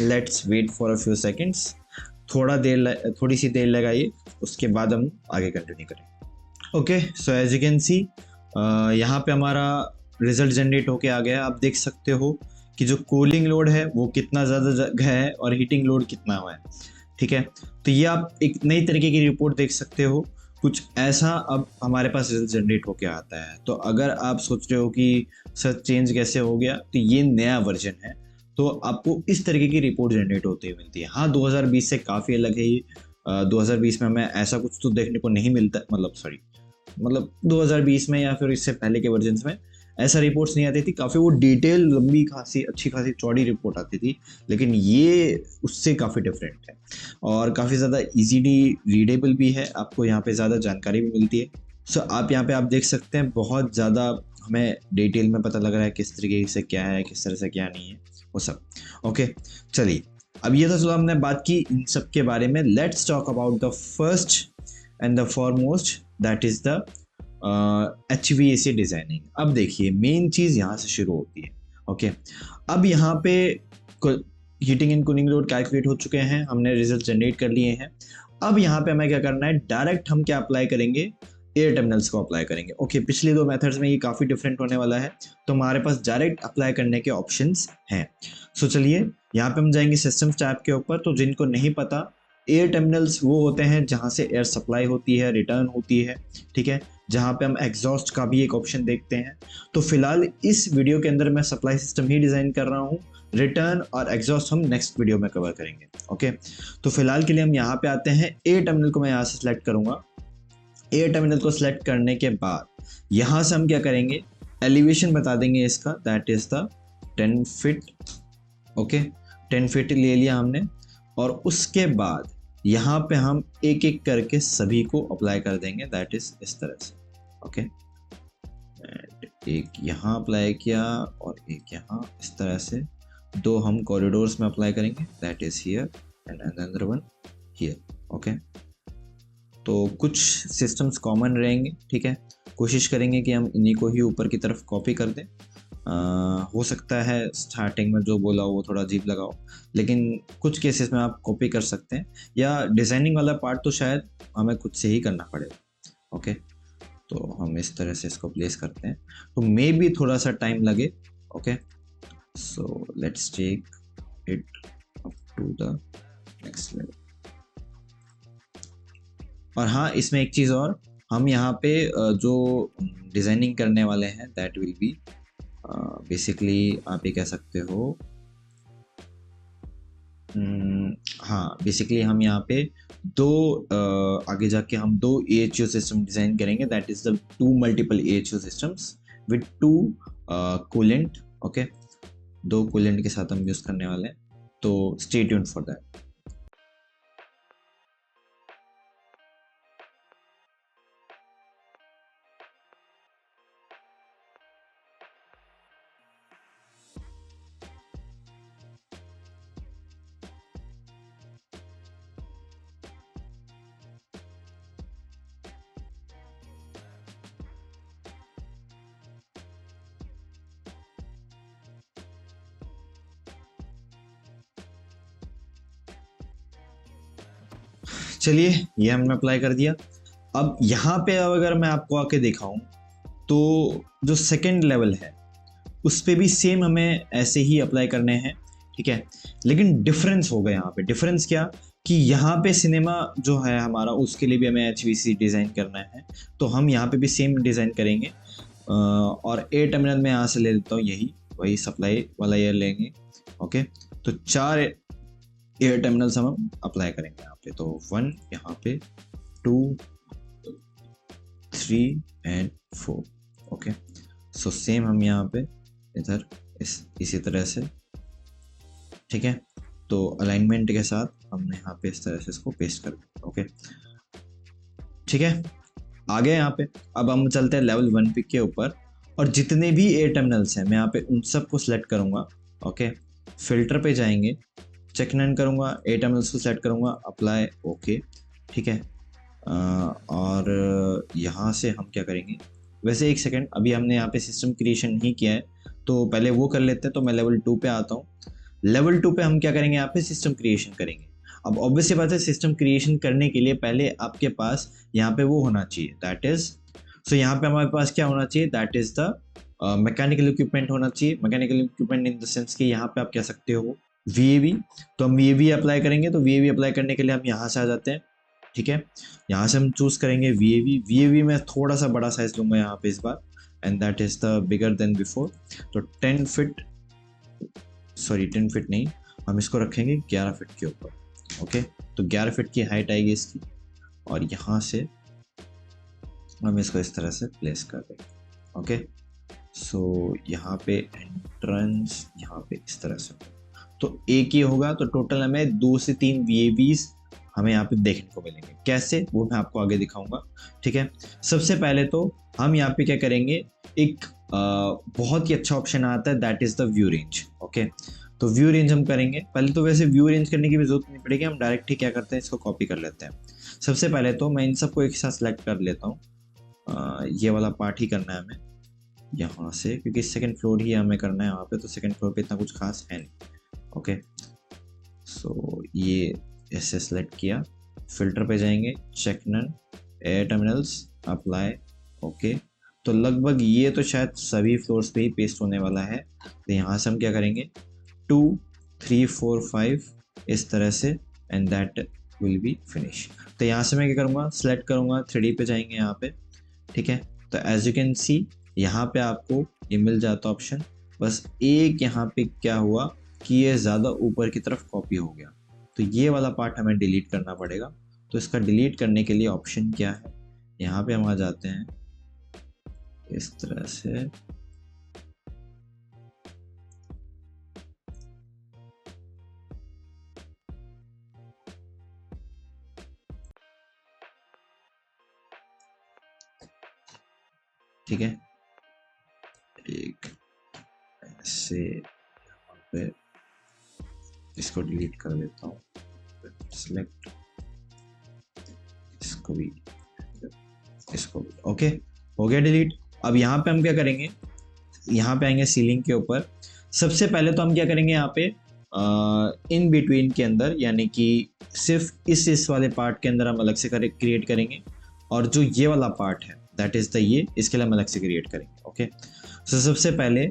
let's wait for a few seconds. थोड़ी सी देर लगाइए, उसके बाद हम आगे कंटिन्यू करें। Okay, so as you can see यहाँ पे हमारा रिजल्ट जनरेट होके आ गया। आप देख सकते हो कि जो कूलिंग लोड है वो कितना ज़्यादा जगह है और हीटिंग लोड कितना हुआ है, ठीक है। तो ये आप एक नई तरीके की रिपोर्ट देख सकते हो, कुछ ऐसा अब हमारे पास रिजल्ट जनरेट होके आता है। तो अगर आप सोच रहे हो कि सर चेंज कैसे हो गया, तो ये नया वर्जन है, तो आपको इस तरीके की रिपोर्ट जनरेट होती हुई मिलती है। हाँ, 2020 से काफ़ी अलग है ये। 2020 में हमें ऐसा कुछ तो देखने को नहीं मिलता, मतलब 2020 में या फिर इससे पहले के वर्जन्स में ऐसा रिपोर्ट्स नहीं आती थी। काफ़ी वो डिटेल, लंबी खासी, अच्छी खासी चौड़ी रिपोर्ट आती थी, लेकिन ये उससे काफ़ी डिफरेंट है और काफ़ी ज़्यादा इजीली रीडेबल भी है। आपको यहाँ पे ज़्यादा जानकारी भी मिलती है। सो आप यहाँ पे आप देख सकते हैं बहुत ज़्यादा हमें डिटेल में पता लग रहा है किस तरीके से क्या है, किस तरह से क्या नहीं है, वो सब। ओके, चलिए, अब ये तो चलो हमने बात की इन सब के बारे में। Let's talk about the first and the foremost, that is the HVAC designing. अब देखिए मेन चीज़ यहाँ से शुरू होती है। ओके, अब यहाँ पे heating and cooling load calculate हो चुके हैं, हमने रिजल्ट जनरेट कर लिए हैं। अब यहाँ पे हमें क्या करना है, डायरेक्ट हम क्या अप्लाई करेंगे, एयर टर्मिनल्स को अप्लाई करेंगे। ओके, पिछले दो मेथड्स में ये काफ़ी डिफरेंट होने वाला है, तो हमारे पास डायरेक्ट अप्लाई करने के ऑप्शंस हैं। सो चलिए, यहाँ पे हम जाएंगे सिस्टम्स टैब के ऊपर। तो जिनको नहीं पता, एयर टर्मिनल्स वो होते हैं जहाँ से एयर सप्लाई होती है, रिटर्न होती है, ठीक है, जहाँ पे हम एग्जॉस्ट का भी एक ऑप्शन देखते हैं। तो फिलहाल इस वीडियो के अंदर मैं सप्लाई सिस्टम ही डिज़ाइन कर रहा हूँ, रिटर्न और एग्जॉस्ट हम नेक्स्ट वीडियो में कवर करेंगे। ओके, तो फिलहाल के लिए हम यहाँ पे आते हैं। एयर टर्मिनल को मैं यहाँ से सिलेक्ट करूँगा। एयर टर्मिनल को सिलेक्ट करने के बाद यहाँ से हम क्या करेंगे, एलिवेशन बता देंगे इसका, that is the 10 feet. Okay, 10 feet ले लिया हमने, और उसके बाद यहाँ पे हम एक एक करके सभी को अप्लाई कर देंगे, दैट इज इस तरह से। ओके, एक यहाँ अप्लाई किया और एक यहाँ, इस तरह से दो हम कॉरिडोर्स में अप्लाई करेंगे, that is here and another one here. Okay, तो कुछ सिस्टम्स कॉमन रहेंगे, ठीक है, कोशिश करेंगे कि हम इन्हीं को ही ऊपर की तरफ कॉपी कर दें। हो सकता है स्टार्टिंग में जो बोला वो थोड़ा अजीब लगा हो, लेकिन कुछ केसेस में आप कॉपी कर सकते हैं, या डिज़ाइनिंग वाला पार्ट तो शायद हमें खुद से ही करना पड़ेगा। ओके, तो हम इस तरह से इसको प्लेस करते हैं, तो मे भी थोड़ा सा टाइम लगे। Okay, so let's take it up to the next level. और हाँ, इसमें एक चीज़ और, हम यहाँ पे जो डिज़ाइनिंग करने वाले हैं, दैट विल बी बेसिकली, आप ये कह सकते हो, हाँ, बेसिकली हम यहाँ पे आगे जाके हम दो AHU सिस्टम डिज़ाइन करेंगे, that is the 2 multiple AHU systems with 2 coolant. Okay, 2 coolant के साथ हम यूज़ करने वाले हैं, तो स्टे ट्यून्ड फॉर दैट। चलिए, ये हमने अप्लाई कर दिया। अब यहाँ पे अगर मैं आपको आके दिखाऊं, तो जो सेकेंड लेवल है उस पे भी सेम हमें ऐसे ही अप्लाई करने हैं, ठीक है, लेकिन डिफरेंस होगा यहाँ पे। डिफरेंस क्या, कि यहाँ पे सिनेमा जो है हमारा, उसके लिए भी हमें HVAC डिज़ाइन करना है, तो हम यहाँ पे भी सेम डिज़ाइन करेंगे। और एयर टर्मिनल में यहाँ से ले लेता हूँ, वही सप्लाई वाला एयर लेंगे। ओके, तो 4 एयर टर्मिनल्स हम अप्लाई करेंगे यहाँ पे, तो 1 यहाँ पे, 2, 3 एंड 4। ओके, सो सेम हम यहाँ पे इधर इसी तरह से, ठीक है। तो अलाइनमेंट के साथ हमने यहाँ पे इस तरह से इसको पेस्ट कर दिया। ओके, ठीक है, आ गए यहाँ पे। अब हम चलते हैं लेवल 1 पिक के ऊपर, और जितने भी एयर टर्मिनल्स हैं मैं यहाँ पे उन सबको सिलेक्ट करूँगा। ओके, फिल्टर पे जाएंगे, चेक नन करूँगा, एयर टर्मिनल्स को सिलेक्ट करूँगा, अप्लाई, ओके, ठीक है। और यहाँ से हम क्या करेंगे, वैसे एक सेकेंड, अभी हमने यहाँ पे सिस्टम क्रिएशन नहीं किया है, तो पहले वो कर लेते हैं। तो मैं लेवल 2 पे आता हूँ। लेवल 2 पे हम क्या करेंगे, यहाँ पे सिस्टम क्रिएशन करेंगे। अब ऑब्वियसली बात है, सिस्टम क्रिएशन करने के लिए पहले आपके पास यहाँ पे वो होना चाहिए, दैट इज, सो यहाँ पे हमारे पास क्या होना चाहिए, that is the mechanical equipment होना चाहिए। Mechanical equipment in the sense कि यहाँ पे आप कह सकते हो VAV। तो हम VAV अप्लाई करेंगे, तो VAV अप्लाई करने के लिए हम यहाँ से आ जाते हैं, ठीक है। यहाँ से हम चूज करेंगे VAV में थोड़ा सा बड़ा साइज लूंगा यहाँ पे इस बार, and that is the bigger than before. तो 10 फीट, सॉरी 10 फीट नहीं, हम इसको रखेंगे 11 फीट के ऊपर। ओके, तो 11 फीट की हाइट आएगी इसकी, और यहाँ से हम इसको इस तरह से प्लेस कर देंगे। ओके, सो यहाँ पे एंट्रेंस यहाँ पे इस तरह से, तो एक ही होगा। तो टोटल हमें 2 से 3 VAVs हमें यहाँ पे देखने को मिलेंगे। कैसे, वो मैं आपको आगे दिखाऊंगा, ठीक है। सबसे पहले तो हम यहाँ पे क्या करेंगे, एक बहुत ही अच्छा ऑप्शन आता है, that is the view range. Okay, तो व्यू रेंज हम करेंगे। पहले तो वैसे व्यू रेंज करने की भी जरूरत नहीं पड़ेगी, हम डायरेक्ट ही क्या करते हैं, इसको कॉपी कर लेते हैं। सबसे पहले तो मैं इन सबको एक साथ सेलेक्ट कर लेता हूँ। ये वाला पार्ट ही करना है हमें यहाँ से, क्योंकि सेकंड फ्लोर ही हमें करना है यहाँ पे, तो सेकंड फ्लोर पे इतना कुछ खास है नहीं। ओके, सो ये ऐसे सेलेक्ट किया, फिल्टर पे जाएंगे, check none, air terminals, apply, okay. तो लगभग ये तो शायद सभी फ्लोर्स पे ही पेस्ट होने वाला है। तो यहाँ से हम क्या करेंगे, 2 3 4 5 इस तरह से, and that will be finish. तो यहाँ से मैं क्या करूँगा, सेलेक्ट करूँगा, 3D पे जाएंगे यहाँ पे, ठीक है। तो एज यू कैन सी यहाँ पे आपको ये मिल जाता ऑप्शन। बस एक यहाँ पे क्या हुआ कि ये ज़्यादा ऊपर की तरफ कॉपी हो गया, तो ये वाला पार्ट हमें डिलीट करना पड़ेगा। तो इसका डिलीट करने के लिए ऑप्शन क्या है, यहाँ पे हम आ जाते हैं इस तरह से, ठीक है। एक ऐसे यहाँ पे इसको डिलीट कर देता हूँ, सिलेक्ट इसको भी, इसको भी, ओके, हो गया डिलीट। अब यहाँ पे हम क्या करेंगे, यहाँ पे आएंगे सीलिंग के ऊपर। सबसे पहले तो हम क्या करेंगे, यहाँ पे इन बिटवीन के अंदर, यानी कि सिर्फ इस वाले पार्ट के अंदर हम अलग से क्रिएट करेंगे, और जो ये वाला पार्ट है दैट इज द ये, इसके लिए हम अलग से क्रिएट करेंगे। ओके, सो सबसे पहले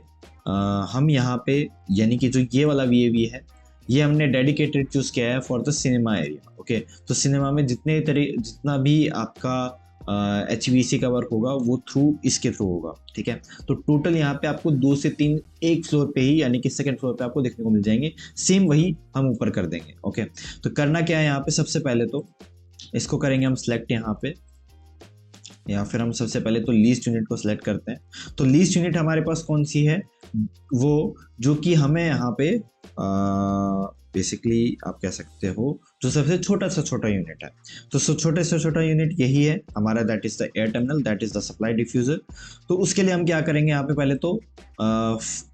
हम यहाँ पे, यानी कि जो ये वाला VAV है, ये हमने डेडिकेटेड चूज किया है for the cinema area. Okay, तो सिनेमा में जितना भी आपका HVAC का वर्क होगा वो थ्रू इसके थ्रू होगा, ठीक है। तो टोटल यहाँ पे आपको 2 से 3 एक फ्लोर पे ही, यानी कि सेकंड फ्लोर पे आपको देखने को मिल जाएंगे। सेम वही हम ऊपर कर देंगे। ओके, तो करना क्या है यहाँ पे, सबसे पहले तो इसको करेंगे हम सिलेक्ट यहाँ पे, या फिर हम सबसे पहले तो लीस्ट यूनिट को सिलेक्ट करते हैं। तो लीस्ट यूनिट हमारे पास कौन सी है, वो जो कि हमें यहाँ पे बेसिकली आप कह सकते हो जो सबसे छोटा से छोटा यूनिट है। तो छोटे से छोटा यूनिट यही है हमारा, that is the air terminal, that is the supply diffuser. तो उसके लिए हम क्या करेंगे, यहाँ पे पहले तो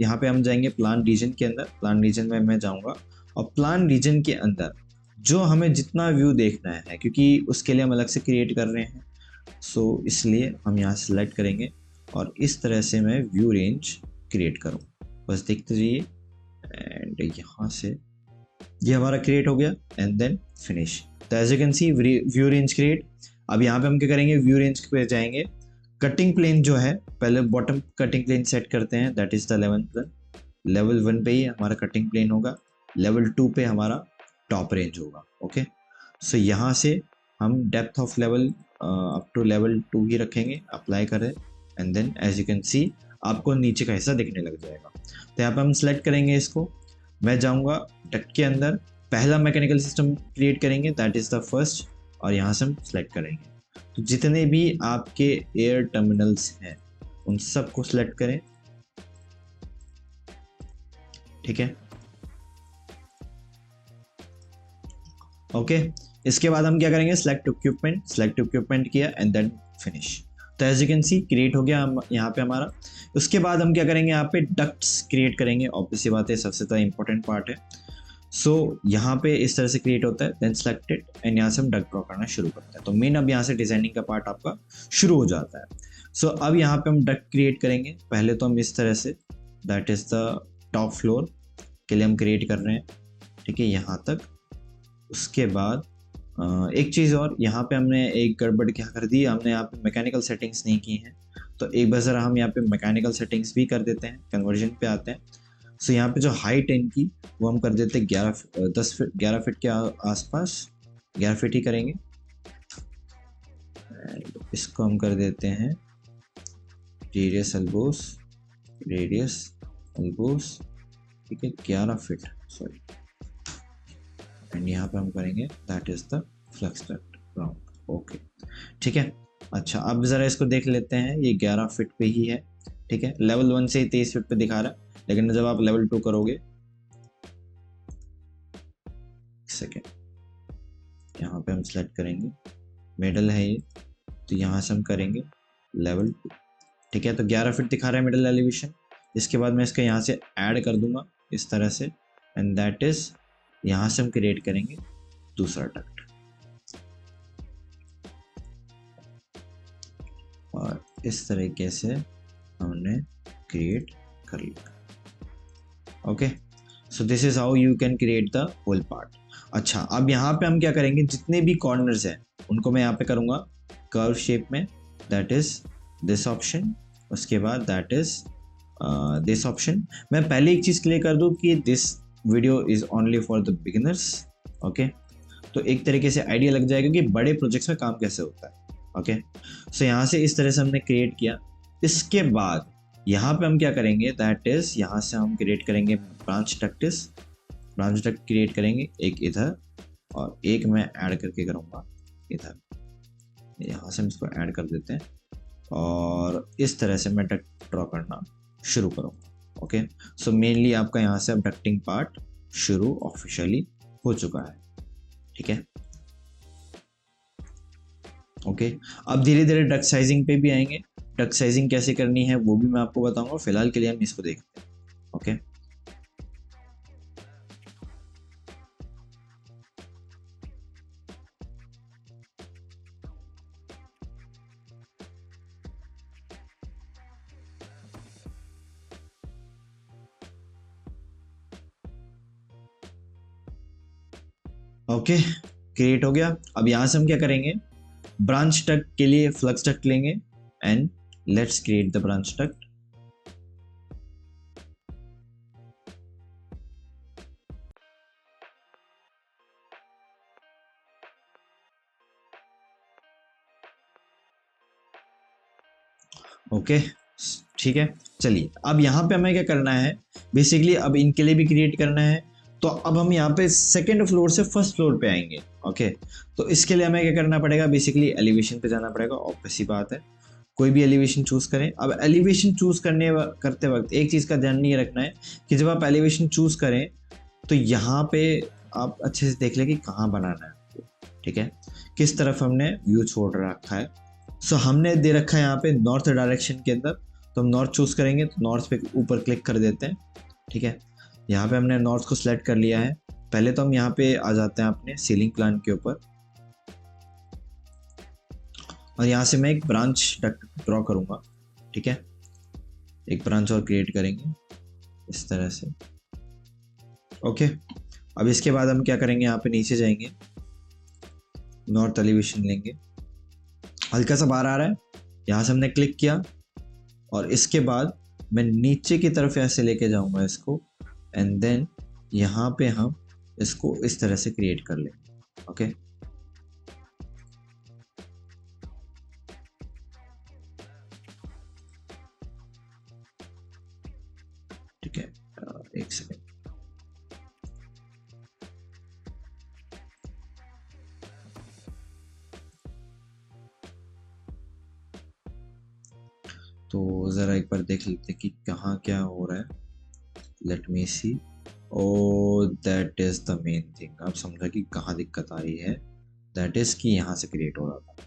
यहाँ पे हम जाएंगे प्लान रीजन के अंदर। प्लान रीजन में मैं जाऊँगा, और प्लान रीजन के अंदर जो हमें जितना व्यू देखना है, क्योंकि उसके लिए हम अलग से क्रिएट कर रहे हैं, सो इसलिए हम यहाँ सेलेक्ट करेंगे, और इस तरह से मैं व्यू रेंज क्रिएट करूँ, बस देखते जाइए। एंड यहाँ से ये हमारा क्रिएट हो गया, एंड देन फिनिश। तो as you can see view range create. अब यहाँ पे हम क्या करेंगे, व्यू रेंज पे जाएंगे, कटिंग प्लेन जो है, पहले बॉटम कटिंग प्लेन सेट करते हैं, दैट इज द लेवल 1 पे ही हमारा कटिंग प्लेन होगा, लेवल 2 पे हमारा टॉप रेंज होगा। ओके, सो यहाँ से हम depth of level up to level 2 ही रखेंगे, अप्लाई करें, and then as you can see आपको नीचे का हिस्सा दिखने लग जाएगा। तो यहाँ पे हम सेलेक्ट करेंगे इसको, मैं जाऊँगा डक के अंदर, पहला मैकेनिकल सिस्टम क्रिएट करेंगे, दैट इज द फर्स्ट, और यहाँ से हम सेलेक्ट करेंगे। तो जितने भी आपके एयर टर्मिनल्स हैं उन सबको सेलेक्ट करें, ठीक है। ओके, इसके बाद हम क्या करेंगे, सेलेक्ट इक्विपमेंट किया एंड देन फिनिश। तो as you can see create हो गया हम यहाँ पे हमारा। उसके बाद हम क्या करेंगे, यहाँ पे डक्ट्स क्रिएट करेंगे, ऑब्वियस सी बात है, सबसे ज़्यादा इंपॉर्टेंट पार्ट है। सो यहाँ पे इस तरह से क्रिएट होता है, देन सेलेक्टेड एंड यहाँ से हम डक्ट ड्रॉ करना शुरू करते हैं। तो मेन अब यहाँ से डिजाइनिंग का पार्ट आपका शुरू हो जाता है। सो अब यहाँ पे हम डक्ट क्रिएट करेंगे। पहले तो हम इस तरह से, that is the top floor के लिए हम क्रिएट कर रहे हैं, ठीक है, यहाँ तक। उसके बाद एक चीज़ और, यहाँ पे हमने एक गड़बड़ क्या कर दी, हमने यहाँ पे मैकेनिकल सेटिंग्स नहीं की हैं। तो एक बार ज़रा हम यहाँ पे मैकेनिकल सेटिंग्स भी कर देते हैं, कन्वर्जन पे आते हैं। सो यहाँ पे जो हाइट है इनकी, वो हम कर देते हैं 11 फीट के आसपास, 11 फीट ही करेंगे। इसको हम कर देते हैं रेडियस एल्बोस, ठीक है, 11 फीट, सॉरी। एंड यहाँ पे हम करेंगे that is the flux duct round, okay, ठीक है। अच्छा, अब ज़रा इसको देख लेते हैं, ये 11 फीट पे ही है, ठीक है। लेवल 1 से ही 23 फीट पे दिखा रहा है, लेकिन जब आप लेवल 2 करोगे, सेकेंड, यहाँ पे हम सेलेक्ट करेंगे, मिडल है ये, तो यहाँ से हम करेंगे लेवल 2, ठीक है। तो 11 फीट दिखा रहा है मिडल एलिवेशन। इसके बाद मैं इसका यहाँ से ऐड कर दूंगा इस तरह से, एंड दैट इज, यहाँ से हम क्रिएट करेंगे दूसरा डक्ट, और इस तरीके से हमने क्रिएट कर लिया। Okay, so this is how you can create the whole part. अच्छा, अब यहाँ पे हम क्या करेंगे, जितने भी कॉर्नर्स हैं उनको मैं यहाँ पे करूँगा कर्व शेप में, दैट इज दिस ऑप्शन। उसके बाद दैट इज दिस ऑप्शन। मैं पहले एक चीज़ क्लियर कर दूँ कि this video is only for the beginners, okay. तो एक तरीके से आइडिया लग जाएगा कि बड़े प्रोजेक्ट्स में काम कैसे होता है, ओके। सो यहाँ से इस तरह से हमने क्रिएट किया। इसके बाद यहाँ पे हम क्या करेंगे, दैट इज, यहाँ से हम क्रिएट करेंगे ब्रांच डक्ट क्रिएट करेंगे, एक इधर और एक मैं ऐड करके करूँगा इधर। यहाँ से हम इसको ऐड कर देते हैं और इस तरह से मैं डक्ट ड्रॉ करना शुरू करूँगा, ओके। सो मेनली आपका यहाँ से अब डक्टिंग पार्ट शुरू ऑफिशियली हो चुका है, ठीक है, ओके। अब धीरे धीरे डक्ट साइजिंग पे भी आएंगे। डक्ट साइजिंग कैसे करनी है वो भी मैं आपको बताऊंगा, फिलहाल के लिए हम इसको देखते हैं, ओके। ओके, क्रिएट हो गया। अब यहाँ से हम क्या करेंगे, ब्रांच डक्ट के लिए फ्लक्स डक्ट लेंगे and let's create the branch duct. Okay, ठीक है। चलिए, अब यहाँ पे हमें क्या करना है, बेसिकली अब इनके लिए भी क्रिएट करना है। तो अब हम यहाँ पे सेकंड फ्लोर से फर्स्ट फ्लोर पे आएंगे, ओके। तो इसके लिए हमें क्या करना पड़ेगा, बेसिकली एलिवेशन पे जाना पड़ेगा, ऑब्वियस सी बात है। कोई भी एलिवेशन चूज करें। अब एलिवेशन चूज करते वक्त एक चीज़ का ध्यान नहीं रखना है कि जब आप एलिवेशन चूज करें तो यहाँ पे आप अच्छे से देख लें कि कहाँ बनाना है आपको, ठीक है, किस तरफ हमने व्यू छोड़ रखा है। सो हमने दे रखा है यहाँ पे नॉर्थ डायरेक्शन के अंदर, तो हम नॉर्थ चूज करेंगे, तो नॉर्थ पे ऊपर क्लिक कर देते हैं, ठीक है। यहाँ पे हमने नॉर्थ को सिलेक्ट कर लिया है। पहले तो हम यहाँ पे आ जाते हैं अपने सीलिंग प्लान के ऊपर, और यहाँ से मैं एक ब्रांच ड्रॉ करूँगा, ठीक है। एक ब्रांच और क्रिएट करेंगे इस तरह से, ओके। अब इसके बाद हम क्या करेंगे, यहाँ पे नीचे जाएंगे, नॉर्थ एलिवेशन लेंगे, हल्का सा बाहर आ रहा है, यहाँ से हमने क्लिक किया, और इसके बाद मैं नीचे की तरफ ऐसे लेके जाऊंगा इसको, एंड देन यहाँ पे हम इसको इस तरह से क्रिएट कर लेंगे, ओके। ठीक है, एक सेकेंड। तो ज़रा एक बार देख लेते हैं कि कहाँ क्या हो रहा है। Let me see, oh that is the main thing, अब समझा कि कहाँ दिक्कत आ रही है। दैट इज कि यहाँ से क्रिएट हो रहा था।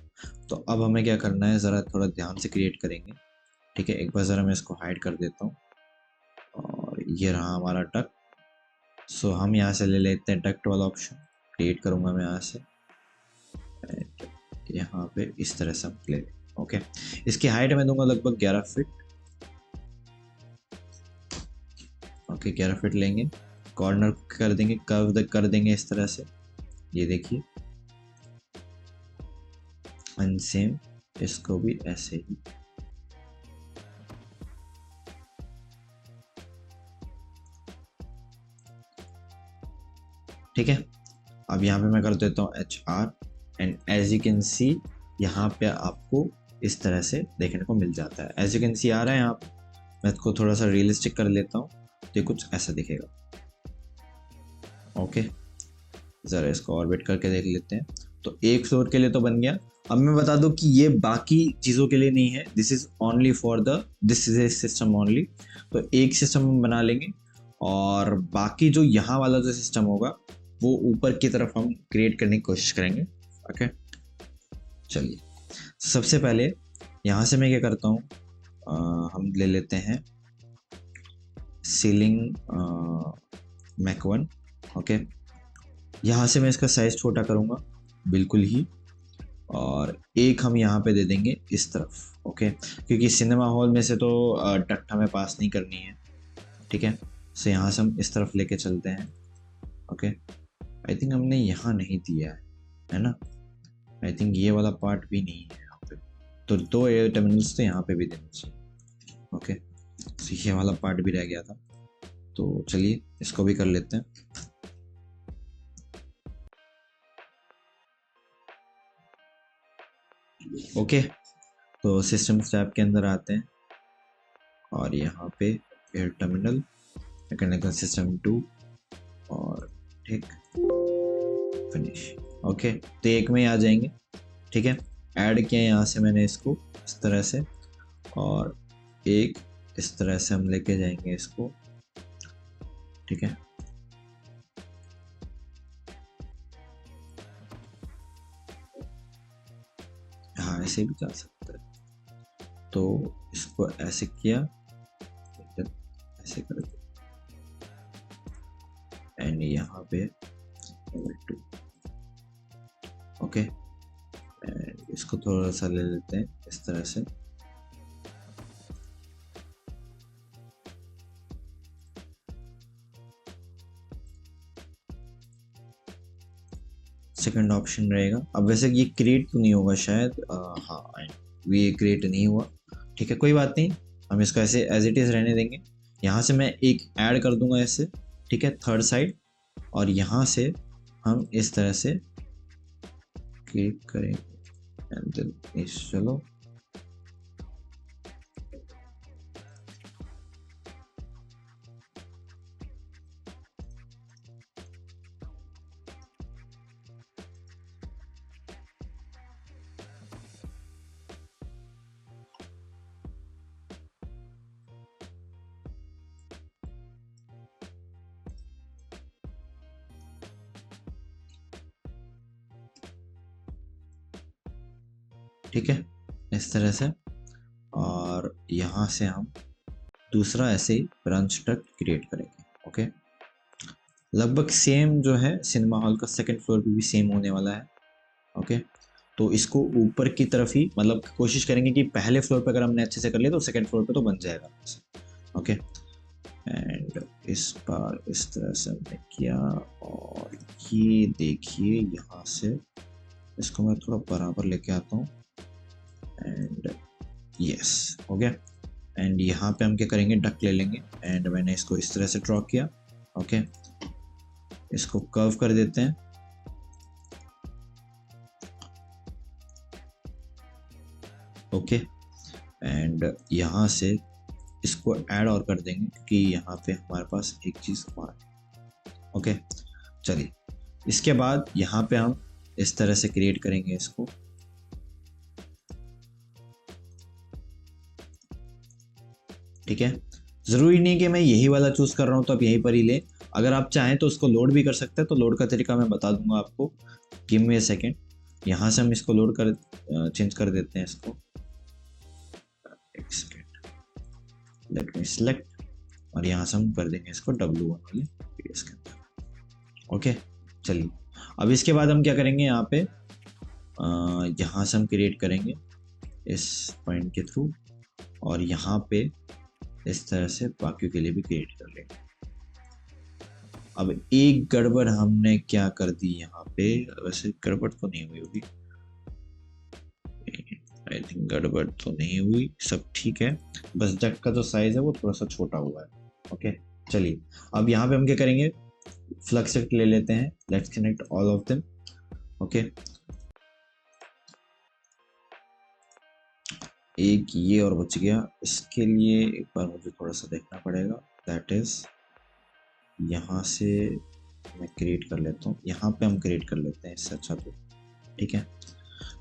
तो अब हमें क्या करना है, ज़रा थोड़ा ध्यान से क्रिएट करेंगे। ठीक है, एक बार ज़रा मैं इसको हाइड कर देता हूँ और ये रहा हमारा डक्ट। सो हम यहाँ से ले लेते हैं डक्ट वाला ऑप्शन, क्रिएट करूँगा मैं यहाँ से, यहाँ पे इस तरह से हम ले लें। ओके, इसकी हाइट मैं दूंगा लगभग 11 फीट। ओके, 11 फीट लेंगे, कॉर्नर कर देंगे, कर्व कर देंगे इस तरह से, ये देखिए। एंड सेम इसको भी ऐसे ही। ठीक है, अब यहाँ पे मैं कर देता हूँ HR and as you can see यहाँ पे आपको इस तरह से देखने को मिल जाता है। एज यू कैन सी आ रहा है यहाँ पे। मैं इसको थोड़ा सा रियलिस्टिक कर लेता हूँ तो ये कुछ ऐसा दिखेगा। ओके, ज़रा इसको ऑर्बिट करके देख लेते हैं। तो एक फ्लोर के लिए तो बन गया। अब मैं बता दूं कि ये बाकी चीज़ों के लिए नहीं है, this is only for this is a system only. तो एक सिस्टम हम बना लेंगे और बाकी जो यहाँ वाला जो सिस्टम होगा वो ऊपर की तरफ हम क्रिएट करने की कोशिश करेंगे। ओके, चलिए सबसे पहले यहाँ से मैं क्या करता हूँ, हम ले लेते हैं सीलिंग मैक 1। ओके, यहाँ से मैं इसका साइज छोटा करूँगा बिल्कुल ही, और एक हम यहाँ पे दे देंगे इस तरफ। ओके, क्योंकि सिनेमा हॉल में से तो डक्ट हमें पास नहीं करनी है। ठीक है, सो यहाँ से हम इस तरफ लेके चलते हैं। ओके, आई थिंक हमने यहाँ नहीं दिया है ना, आई थिंक ये वाला पार्ट भी नहीं है यहाँ पे, तो 2 एयर टर्मिनल्स तो यहाँ पे भी देना चाहिए। ओके, सो ये वाला पार्ट भी रह गया था, तो चलिए इसको भी कर लेते हैं। ओके, तो सिस्टम टैब के अंदर आते हैं और यहाँ पे एयर टर्मिनल, मैकेनिकल सिस्टम 2 और ठीक फिनिश। ओके, तो एक में आ जाएंगे। ठीक है, ऐड किया यहाँ से मैंने इसको इस तरह से, और एक इस तरह से हम लेके जाएंगे इसको। ठीक है, हाँ ऐसे भी जा सकता है, तो इसको ऐसे किया, ऐसे कर दिया एंड यहाँ पे 2। ओके, एंड इसको थोड़ा सा ले लेते हैं इस तरह से। सेकंड ऑप्शन रहेगा। अब वैसे ये क्रिएट तो नहीं होगा शायद, हाँ ये क्रिएट नहीं हुआ। ठीक है, कोई बात नहीं, हम इसको ऐसे एज इट इज़ रहने देंगे। यहाँ से मैं एक ऐड कर दूंगा ऐसे। ठीक है, थर्ड साइड, और यहाँ से हम इस तरह से क्लिक करेंगे एंड देन चलो ठीक है इस तरह से, और यहाँ से हम दूसरा ऐसे ही ब्रांच तक क्रिएट करेंगे। ओके, लगभग सेम जो है सिनेमा हॉल का सेकंड फ्लोर पे भी सेम होने वाला है। ओके, तो इसको ऊपर की तरफ ही, मतलब कोशिश करेंगे कि पहले फ्लोर पे अगर हमने अच्छे से कर लिया तो सेकंड फ्लोर पे तो बन जाएगा। ओके, एंड इस बार इस तरह से हमने किया, और ये देखिए यहाँ से इसको मैं थोड़ा बराबर लेके आता हूँ एंड यस हो गया। एंड यहाँ पे हम क्या करेंगे, डक ले लेंगे एंड मैंने इसको इस तरह से ड्रॉ किया। ओके, इसको कर्व कर देते हैं। ओके, एंड यहाँ से इसको ऐड और कर देंगे क्योंकि यहाँ पे हमारे पास एक चीज़ और है। ओके, चलिए इसके बाद यहाँ पे हम इस तरह से क्रिएट करेंगे इसको। ठीक है, ज़रूरी नहीं कि मैं यही वाला चूज़ कर रहा हूँ तो आप यहीं पर ही लें, अगर आप चाहें तो उसको लोड भी कर सकते हैं, तो लोड का तरीका मैं बता दूंगा आपको। Give me a second. यहाँ से हम इसको लोड कर चेंज कर देते हैं इसको। एक सेकेंड, लेट मी सिलेक्ट, और यहाँ से हम कर देंगे इसको W1 वाले पीडीएफ के अंदर। ओके, चलिए अब इसके बाद हम क्या करेंगे, यहाँ पे यहाँ से हम क्रिएट करेंगे इस पॉइंट के थ्रू, और यहाँ पे इस तरह से बाकी के लिए भी क्रिएट कर लेंगे। अब एक गड़बड़ हमने क्या कर दी यहाँ पे, वैसे गड़बड़ तो नहीं हुई होगी, आई थिंक गड़बड़ तो नहीं हुई, सब ठीक है, बस डक का जो साइज है वो थोड़ा सा छोटा हुआ है। ओके, चलिए अब यहाँ पे हम क्या करेंगे, फ्लक्स ले लेते हैं, let's connect all of them. Okay, एक ये और बच गया, इसके लिए एक बार मुझे थोड़ा सा देखना पड़ेगा, दैट इज यहाँ से मैं क्रिएट कर लेता हूँ, यहाँ पे हम क्रिएट कर लेते हैं इससे अच्छा, तो ठीक है,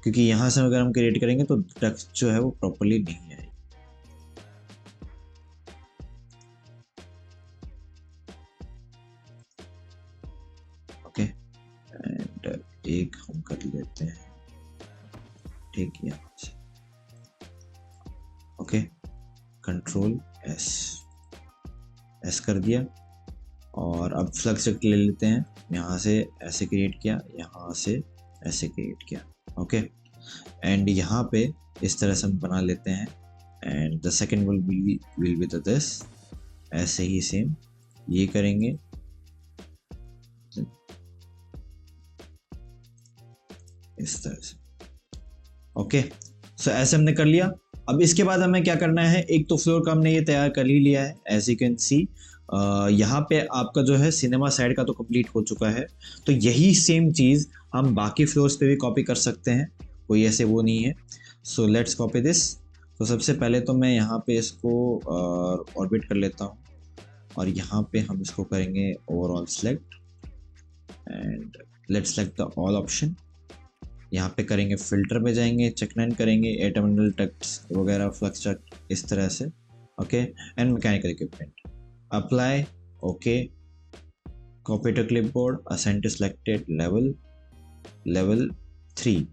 क्योंकि यहाँ से अगर हम क्रिएट करेंगे तो टेक्स्ट जो है वो प्रॉपर्ली नहीं आएगी। ओके, एंड एक हम कर लेते हैं, ठीक, यहाँ से ओके, कंट्रोल एस कर दिया, और अब फ्लक्स ले लेते हैं, यहाँ से ऐसे क्रिएट किया, यहाँ से ऐसे क्रिएट किया। ओके, एंड यहाँ पे इस तरह से हम बना लेते हैं, and the second will be this, ऐसे ही सेम ये करेंगे, इस तरह से। ओके, सो ऐसे हमने कर लिया। अब इसके बाद हमें क्या करना है, एक तो फ्लोर का हमने ये तैयार कर ही लिया है, एज यू कैन सी यहाँ पे आपका जो है सिनेमा साइड का तो कंप्लीट हो चुका है, तो यही सेम चीज़ हम बाकी फ्लोर्स पे भी कॉपी कर सकते हैं, कोई ऐसे वो नहीं है। So let's copy this. तो सबसे पहले तो मैं यहाँ पे इसको ऑर्बिट कर लेता हूँ, और यहाँ पे हम इसको करेंगे overall select, and let's select the all option. यहाँ पे करेंगे फिल्टर पे जाएंगे, चेक 9 करेंगे, एटर्मिनल टेक्स्ट वगैरह, फ्लक्स टेक्स्ट, इस तरह से। Okay, and mechanical equipment, apply, okay, copy to clipboard, assign to selected level 3।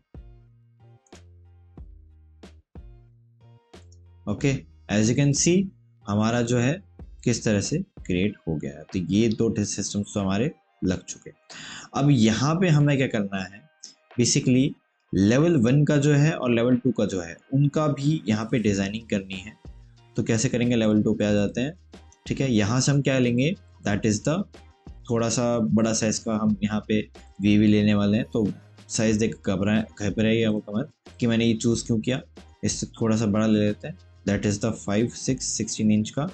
Okay, as you can see हमारा जो है किस तरह से क्रिएट हो गया है, तो ये दो सिस्टम्स तो हमारे लग चुके। अब यहाँ पे हमें क्या करना है, बेसिकली लेवल 1 का जो है और लेवल 2 का जो है उनका भी यहाँ पे डिज़ाइनिंग करनी है। तो कैसे करेंगे, लेवल 2 पे आ जाते हैं, ठीक है, यहाँ से हम क्या लेंगे, दैट इज़ द थोड़ा सा बड़ा साइज़ का हम यहाँ पे वी लेने वाले हैं। तो साइज़ देख घबराइए वो कमर कि मैंने ये चूज़ क्यों किया, इससे थोड़ा सा बड़ा ले लेते हैं, दैट इज़ द 16 इंच का,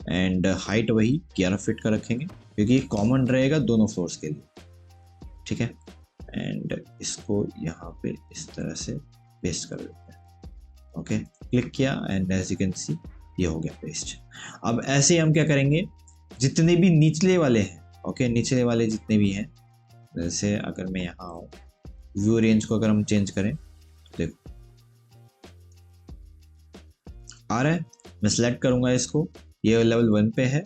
एंड हाइट वही 11 फीट का रखेंगे, क्योंकि ये कॉमन रहेगा दोनों फ्लोर्स के लिए, ठीक है। एंड इसको यहाँ पे इस तरह से पेस्ट कर देते हैं। ओके, क्लिक किया, and as you can see ये हो गया पेस्ट। अब ऐसे ही हम क्या करेंगे, जितने भी निचले वाले हैं, ओके, निचले वाले जितने भी हैं, जैसे अगर मैं यहाँ आऊँ, व्यू रेंज को अगर हम चेंज करें, देखो आ रहा है, मैं सेलेक्ट करूँगा इसको, ये लेवल 1 पे है,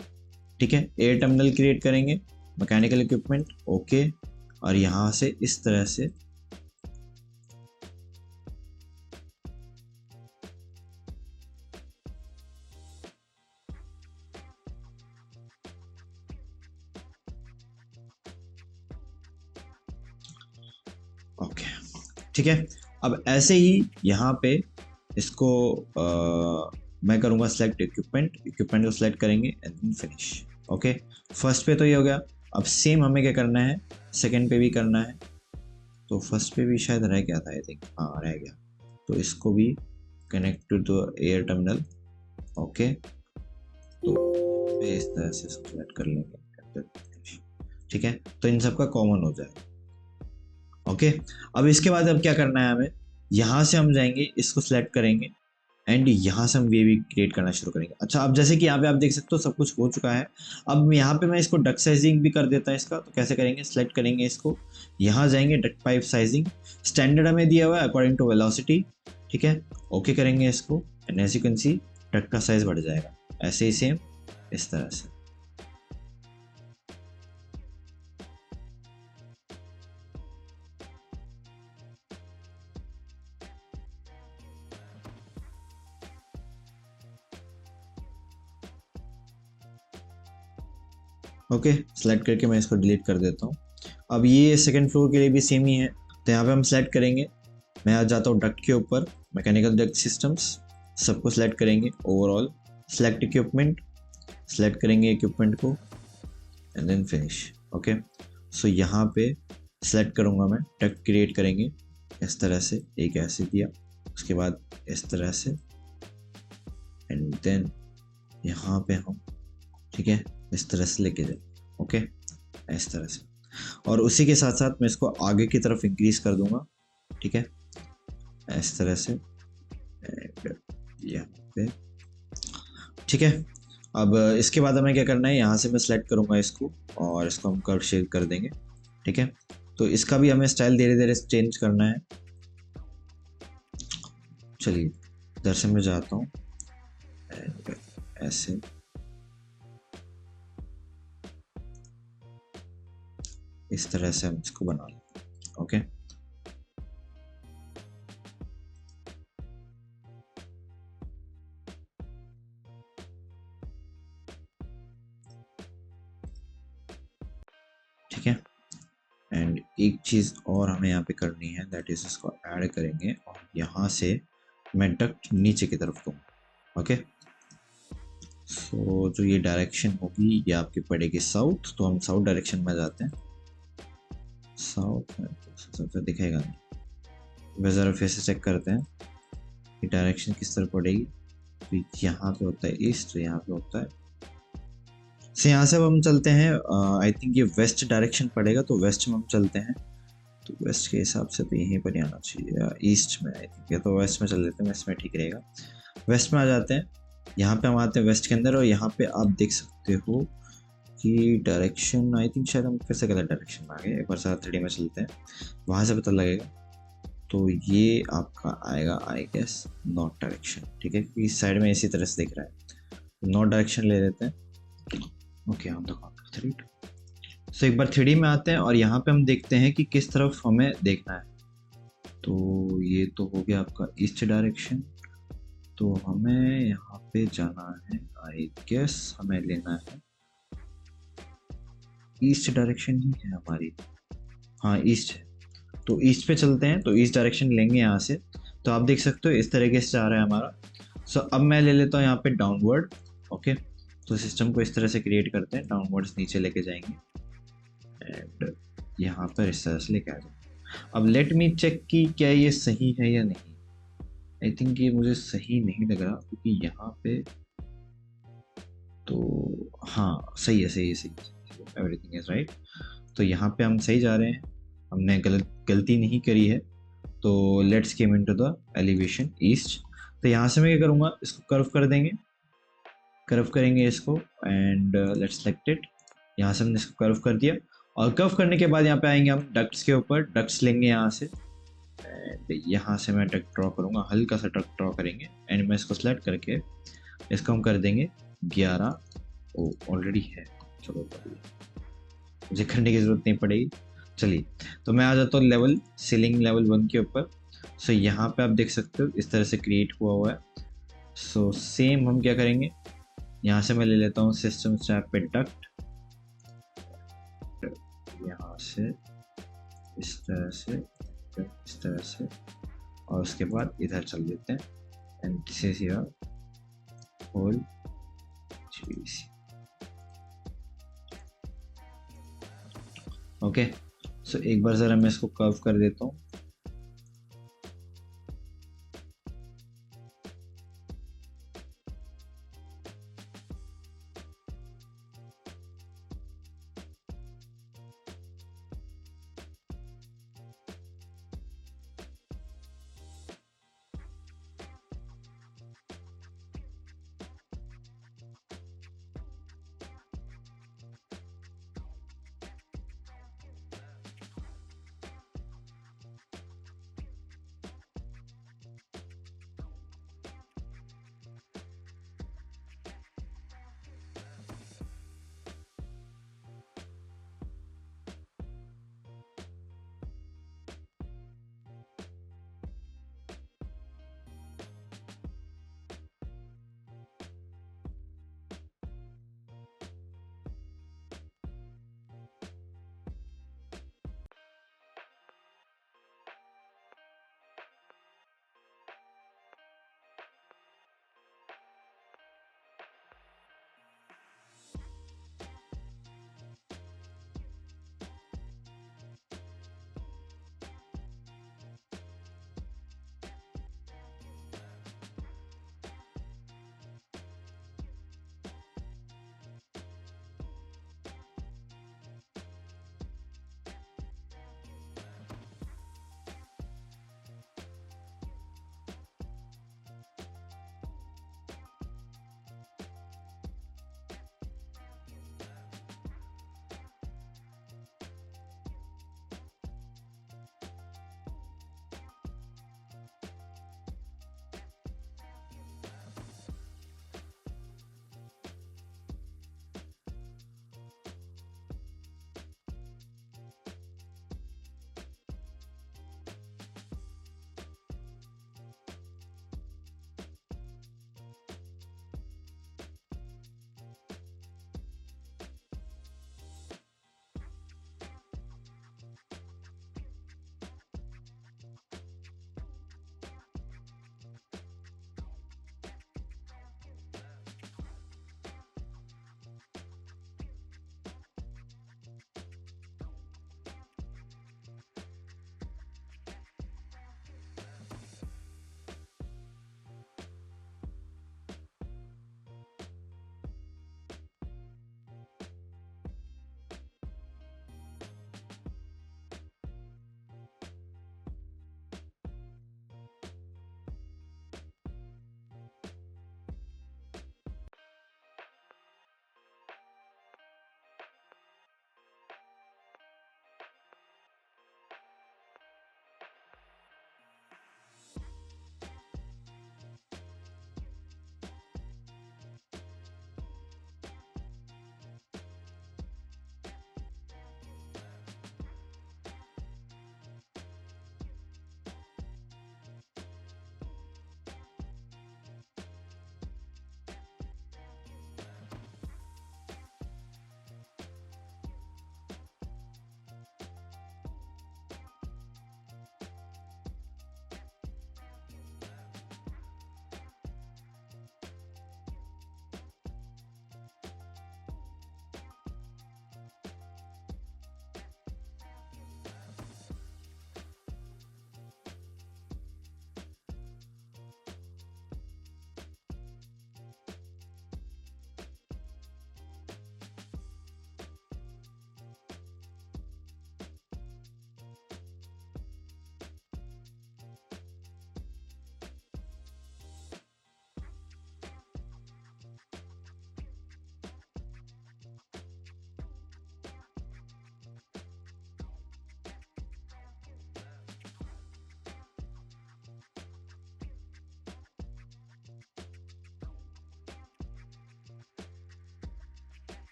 ठीक है। एयर टर्मिनल क्रिएट करेंगे, मैकेनिकल इक्विपमेंट, ओके, और यहाँ से इस तरह से ओके, ठीक है। अब ऐसे ही यहाँ पे इसको मैं करूँगा सेलेक्ट इक्विपमेंट को सेलेक्ट करेंगे, and then finish. Okay, first पे तो ये हो गया। अब सेम हमें क्या करना है, सेकंड पे भी करना है। तो फर्स्ट पे भी शायद रह गया था, आई थिंक, हाँ रह गया, तो इसको भी connect to the air terminal, okay, तो इस तरह से इसको सेलेक्ट कर लेंगे, ठीक है, तो इन सब का कॉमन हो जाए। ओके, अब इसके बाद अब क्या करना है हमें, यहाँ से हम जाएंगे, इसको सेलेक्ट करेंगे, एंड यहाँ से हम वेवी क्रिएट करना शुरू करेंगे। अच्छा, अब जैसे कि यहाँ पे आप देख सकते हो सब कुछ हो चुका है। अब यहाँ पे मैं इसको डक साइजिंग भी कर देता है इसका, तो कैसे करेंगे, सेलेक्ट करेंगे इसको, यहाँ जाएंगे, डक पाइप साइजिंग, स्टैंडर्ड हमें दिया हुआ है अकॉर्डिंग टू वेलोसिटी, ठीक है, ओके करेंगे इसको, and as you can see duct का साइज बढ़ जाएगा, ऐसे ही सेम इस तरह से। ओके, सेलेक्ट करके मैं इसको डिलीट कर देता हूँ। अब ये सेकंड फ्लोर के लिए भी सेम ही है, तो यहाँ पे हम सेलेक्ट करेंगे। मैं आ जाता हूँ डक्ट के ऊपर, मैकेनिकल डक्ट सिस्टम्स, सबको सेलेक्ट करेंगे ओवरऑल, सेलेक्ट इक्विपमेंट, सेलेक्ट करेंगे इक्विपमेंट को and then finish. Okay, so यहाँ पे सेलेक्ट करूँगा मैं, डक्ट क्रिएट करेंगे इस तरह से, एक ऐसे दिया, उसके बाद इस तरह से एंड देन यहाँ पे हम, ठीक है, इस तरह से लेके जाए। ओके, इस तरह से, और उसी के साथ साथ मैं इसको आगे की तरफ इंक्रीज कर दूंगा, ठीक है, इस तरह से यहाँ पे, ठीक है। अब इसके बाद हमें क्या करना है, यहाँ से मैं सेलेक्ट करूँगा इसको और इसको हम कर्व शेप कर देंगे, ठीक है। तो इसका भी हमें स्टाइल धीरे धीरे चेंज करना है। चलिए इधर से मैं जाता हूँ, ऐसे इस तरह से हम इसको बना लें। ओके, ठीक है। एंड एक चीज़ और हमें यहाँ पे करनी है, दैट इज इसको ऐड करेंगे और यहाँ से मैं डक्ट नीचे की तरफ दूँगा। ओके, सो जो ये डायरेक्शन होगी ये आपकी पड़ेगी साउथ, तो हम साउथ डायरेक्शन में जाते हैं। साउथ में तो दिखेगा नहीं, वह ज़रा फिर से चेक करते हैं कि डायरेक्शन किस तरफ पड़ेगी। तो यहाँ पे होता है ईस्ट, तो यहाँ पे होता है, से यहाँ से अब हम चलते हैं, आई थिंक ये वेस्ट डायरेक्शन पड़ेगा, तो वेस्ट में हम चलते हैं। तो वेस्ट के हिसाब से तो यहीं पर ही आना चाहिए, या ईस्ट में, आई थिंक, या तो वेस्ट में चल लेते हैं, वेस्ट में ठीक रहेगा। वेस्ट में आ जाते हैं, यहाँ पे हम आते हैं वेस्ट के अंदर, और यहाँ पे आप देख सकते हो कि डायरेक्शन, आई थिंक शायद हम फिर से गलत डायरेक्शन में आ गए, एक बार साथ 3D में चलते हैं, वहाँ से पता लगेगा। तो ये आपका आएगा आई गेस नॉर्थ डायरेक्शन, ठीक है, क्योंकि इस साइड में इसी तरह से दिख रहा है। नॉर्थ डायरेक्शन ले लेते हैं। Okay, on the count 3 2। सो एक बार 3D में आते हैं और यहाँ पे हम देखते हैं कि किस तरफ हमें देखना है। तो ये तो हो गया आपका ईस्ट डायरेक्शन, तो हमें यहाँ पे जाना है, आई गेस हमें लेना है ईस्ट डायरेक्शन ही है हमारी, हाँ ईस्ट है, तो ईस्ट पे चलते हैं। तो ईस्ट डायरेक्शन लेंगे यहाँ से, तो आप देख सकते हो इस तरीके से जा रहा है हमारा। सो अब मैं ले लेता हूँ यहाँ पे डाउनवर्ड। ओके, तो सिस्टम को इस तरह से क्रिएट करते हैं, डाउनवर्ड्स नीचे लेके जाएंगे एंड यहाँ पर इस तरह से लेके आ जाएंगे। अब लेट मी चेक कि क्या ये सही है या नहीं। आई थिंक ये मुझे सही नहीं लग रहा, क्योंकि यहाँ पे तो हाँ सही है, सही है, सही है, एवरीथिंग इज राइट। तो यहाँ पे हम सही जा रहे हैं, हमने गलती नहीं करी है। तो let's came into the elevation east. तो यहाँ से मैं क्या करूँगा, इसको कर्व कर देंगे, कर्व करेंगे इसको एंड लेट्स सेलेक्ट इट। यहाँ से हमने इसको कर्व कर दिया, और कर्व करने के बाद यहाँ पे आएंगे हम डक्ट्स के ऊपर, डक्ट्स लेंगे यहाँ से एंड यहाँ से मैं डक्ट ड्रॉ करूँगा, हल्का सा डक्ट ड्रॉ करेंगे एंड मैं इसको सेलेक्ट करके इसको हम कर देंगे 11। ओ ऑलरेडी है, चलो मुझे करने की ज़रूरत नहीं पड़ेगी। चलिए, तो मैं आ जाता हूँ लेवल, सीलिंग लेवल 1 के ऊपर। सो यहाँ पे आप देख सकते हो इस तरह से क्रिएट हुआ है। सो सेम हम क्या करेंगे, यहाँ से मैं ले लेता हूँ सिस्टम टैब पे डक्ट, यहाँ से इस तरह से, इस तरह से, और उसके बाद इधर चल देते हैं and this is your whole GVC। Okay, so एक बार ज़रा मैं इसको कर्व कर देता हूँ।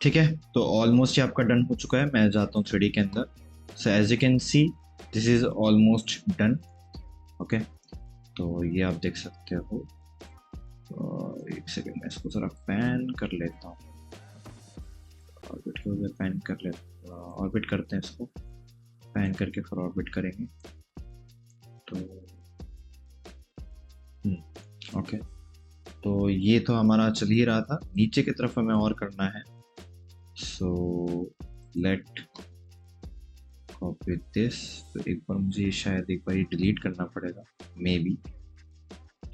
ठीक है, तो ऑलमोस्ट ये आपका डन हो चुका है। मैं जाता हूँ 3D के अंदर। So as you can see this is almost done. Okay, तो ये आप देख सकते हो। एक सेकेंड, मैं इसको ज़रा पैन कर लेता हूँ। ऑर्बिट के ऊपर पैन कर लेता, ऑर्बिट करते हैं इसको, पैन करके फिर ऑर्बिट करेंगे। तो ओके, तो ये तो हमारा चल ही रहा था, नीचे की तरफ हमें और करना है। So let copy this. तो एक बार मुझे शायद एक बार डिलीट करना पड़ेगा मे बी।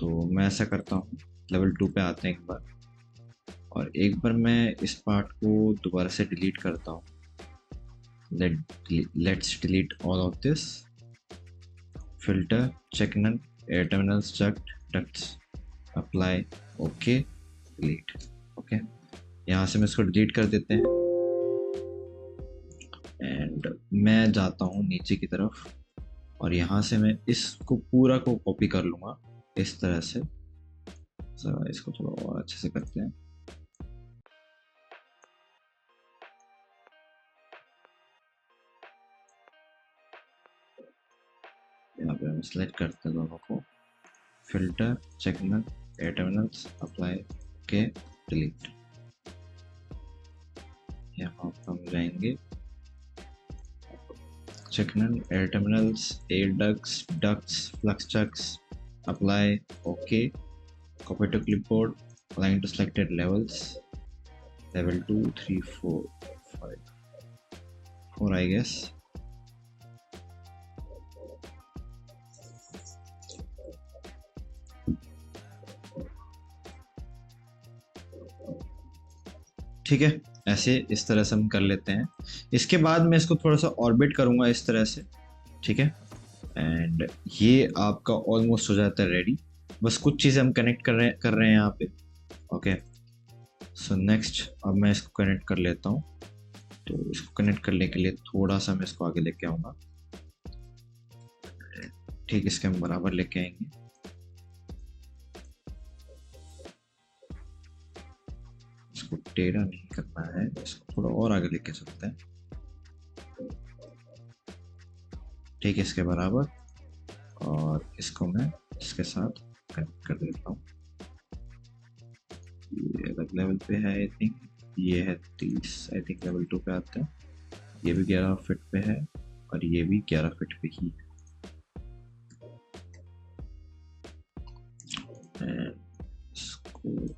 तो मैं ऐसा करता हूँ, लेवल 2 पे आते हैं एक बार, और एक बार मैं इस पार्ट को दोबारा से डिलीट करता हूँ। Let's delete all of this. Filter, check none, air terminals, ducts, apply, okay, delete. Okay, यहाँ से मैं इसको डिलीट कर देते हैं एंड मैं जाता हूँ नीचे की तरफ, और यहाँ से मैं इसको पूरा को कॉपी कर लूँगा इस तरह से। जरा इसको थोड़ा और अच्छे से करते हैं। यहाँ पे हम सेलेक्ट करते हैं दोनों को, filter, check none, air terminals, apply, okay, delete. यहाँ पर हम जाएंगे, check none, air terminals, air ducts, flux ducts, apply, OK, copy to clipboard, align to selected levels, level 2, 3, 4, 5, 4 I guess. ठीक है, ऐसे इस तरह से हम कर लेते हैं। इसके बाद मैं इसको थोड़ा सा ऑर्बिट करूंगा इस तरह से, ठीक है। एंड ये आपका ऑलमोस्ट हो जाता है रेडी। बस कुछ चीज़ें हम कनेक्ट कर रहे हैं यहाँ पे। ओके, सो नेक्स्ट अब मैं इसको कनेक्ट कर लेता हूँ। तो इसको कनेक्ट करने के लिए थोड़ा सा मैं इसको आगे लेके आऊँगा, ठीक, इसके हम बराबर लेके आएंगे। इसको टेढ़ा नहीं करना है, इसको थोड़ा और आगे लेके चलते हैं, ठीक है, इसके बराबर। और इसको मैं इसके साथ कनेक्ट कर देता हूँ। ये अलग लेवल पे है आई थिंक, ये है 30 आई थिंक, लेवल 2 पे आता है। ये भी 11 फीट पे है और ये भी 11 फीट पे ही है। इसको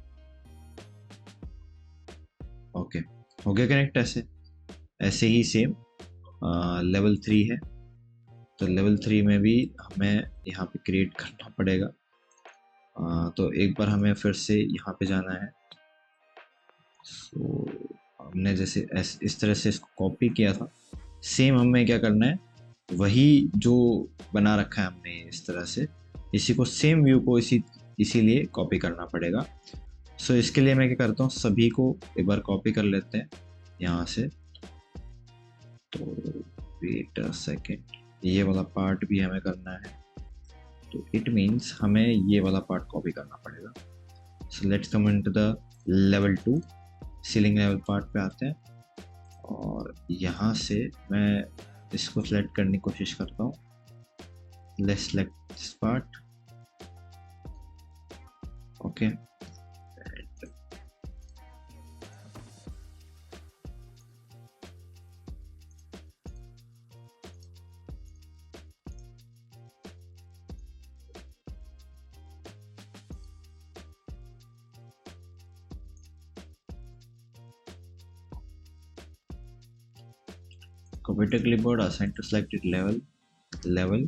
ओके, हो गया कनेक्ट। ऐसे ही सेम लेवल 3 है, तो लेवल 3 में भी हमें यहाँ पे क्रिएट करना पड़ेगा। तो एक बार हमें फिर से यहाँ पे जाना है। सो हमने जैसे इस तरह से इसको कॉपी किया था, सेम हमें क्या करना है, वही जो बना रखा है हमने इस तरह से, इसी को सेम व्यू को इसीलिए कॉपी करना पड़ेगा। सो इसके लिए मैं क्या करता हूँ, सभी को एक बार कॉपी कर लेते हैं यहाँ से। तो वेट अ सेकेंड, ये वाला पार्ट भी हमें करना है, तो इट मीन्स हमें ये वाला पार्ट कॉपी करना पड़ेगा। So let's come into the level 2, ceiling level part पे आते हैं, और यहाँ से मैं इसको सेलेक्ट करने की कोशिश करता हूँ। Let's select this part, okay. Copy to clipboard, assign to selected level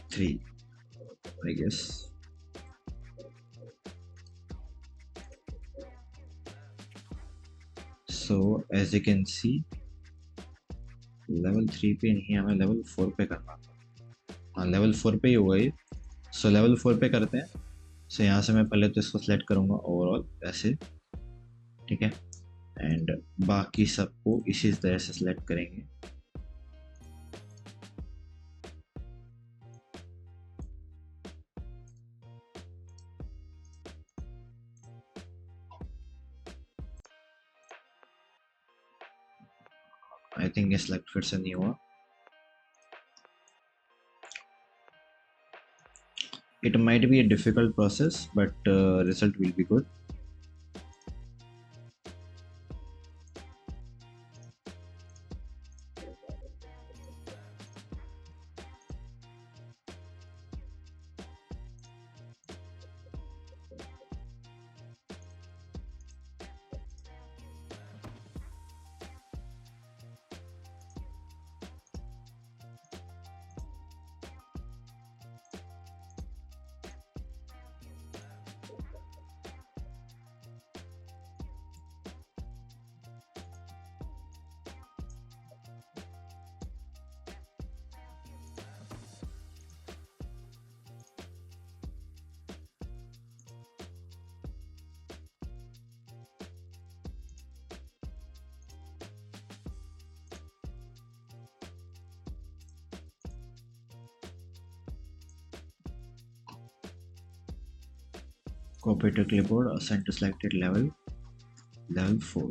3 I guess. So as you can see, level 3 पे नहीं, हमें लेवल 4 पे करना था। हाँ, लेवल 4 पे ही होगा ये। सो लेवल 4 पे करते हैं। सो यहाँ से मैं पहले तो इसको सेलेक्ट करूँगा ओवरऑल ऐसे, ठीक है, एंड बाकी सबको इसी तरह से सेलेक्ट करेंगे। आई थिंक ये सिलेक्ट फिर से नहीं हुआ. It might be a difficult process, but result will be good. Copy to clipboard, assign to selected level 4.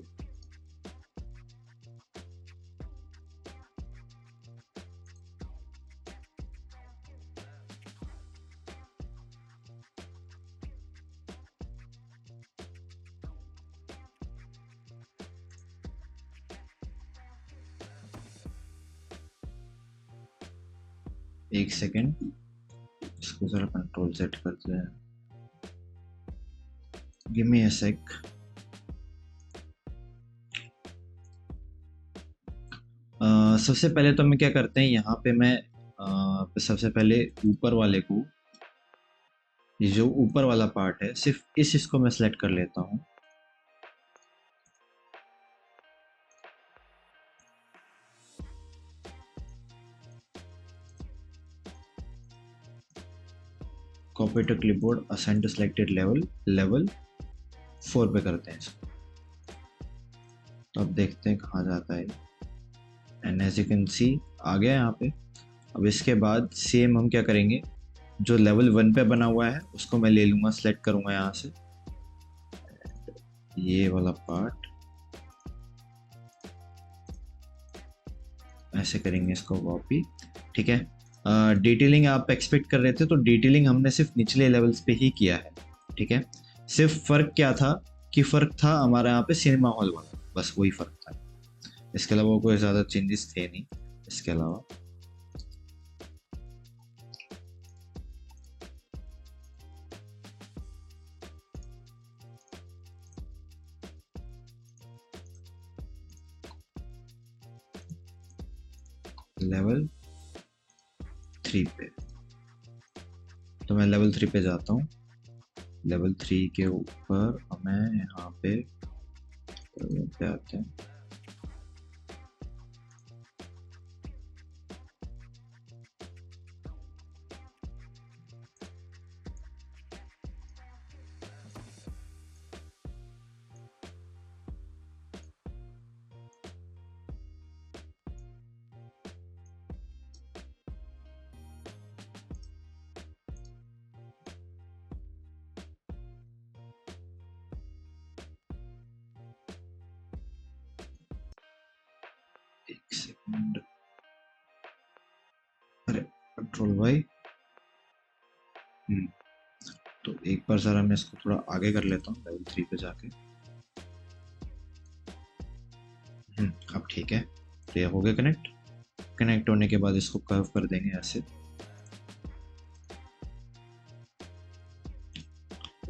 एक सेकेंड, इसको जरा कंट्रोल सेट करते हैं. गिव मी अ सेक. सबसे पहले तो हम क्या करते हैं, यहाँ पे मैं सबसे पहले ऊपर वाले को, ये जो ऊपर वाला पार्ट है, सिर्फ इसको मैं सेलेक्ट कर लेता हूँ. Copy to clipboard, assign to selected level 4 पे करते हैं इसको. तो अब देखते हैं कहाँ जाता है. And as you can see आ गया यहाँ पे. अब इसके बाद सेम हम क्या करेंगे, जो लेवल 1 पे बना हुआ है उसको मैं ले लूँगा, सेलेक्ट करूँगा यहाँ से ये वाला पार्ट. ऐसे करेंगे इसको कॉपी. ठीक है. डिटेलिंग आप एक्सपेक्ट कर रहे थे, तो डिटेलिंग हमने सिर्फ निचले लेवल्स पे ही किया है. ठीक है. सिर्फ फ़र्क क्या था कि फ़र्क था हमारा यहाँ पे सिनेमा हॉल वाला, बस वही फ़र्क था. इसके अलावा कोई ज़्यादा चेंजेस थे नहीं. इसके अलावा लेवल 3 पे, तो मैं लेवल 3 पे जाता हूँ. लेवल 3 के ऊपर हमें यहाँ पे आते हैं. एक सेकंड, अरे कंट्रोल भाई. तो एक बार जरा मैं इसको थोड़ा आगे कर लेता हूँ लेवल 3 पे जाके. अब ठीक है. तो ये हो गया कनेक्ट होने के बाद इसको कर्व कर देंगे ऐसे.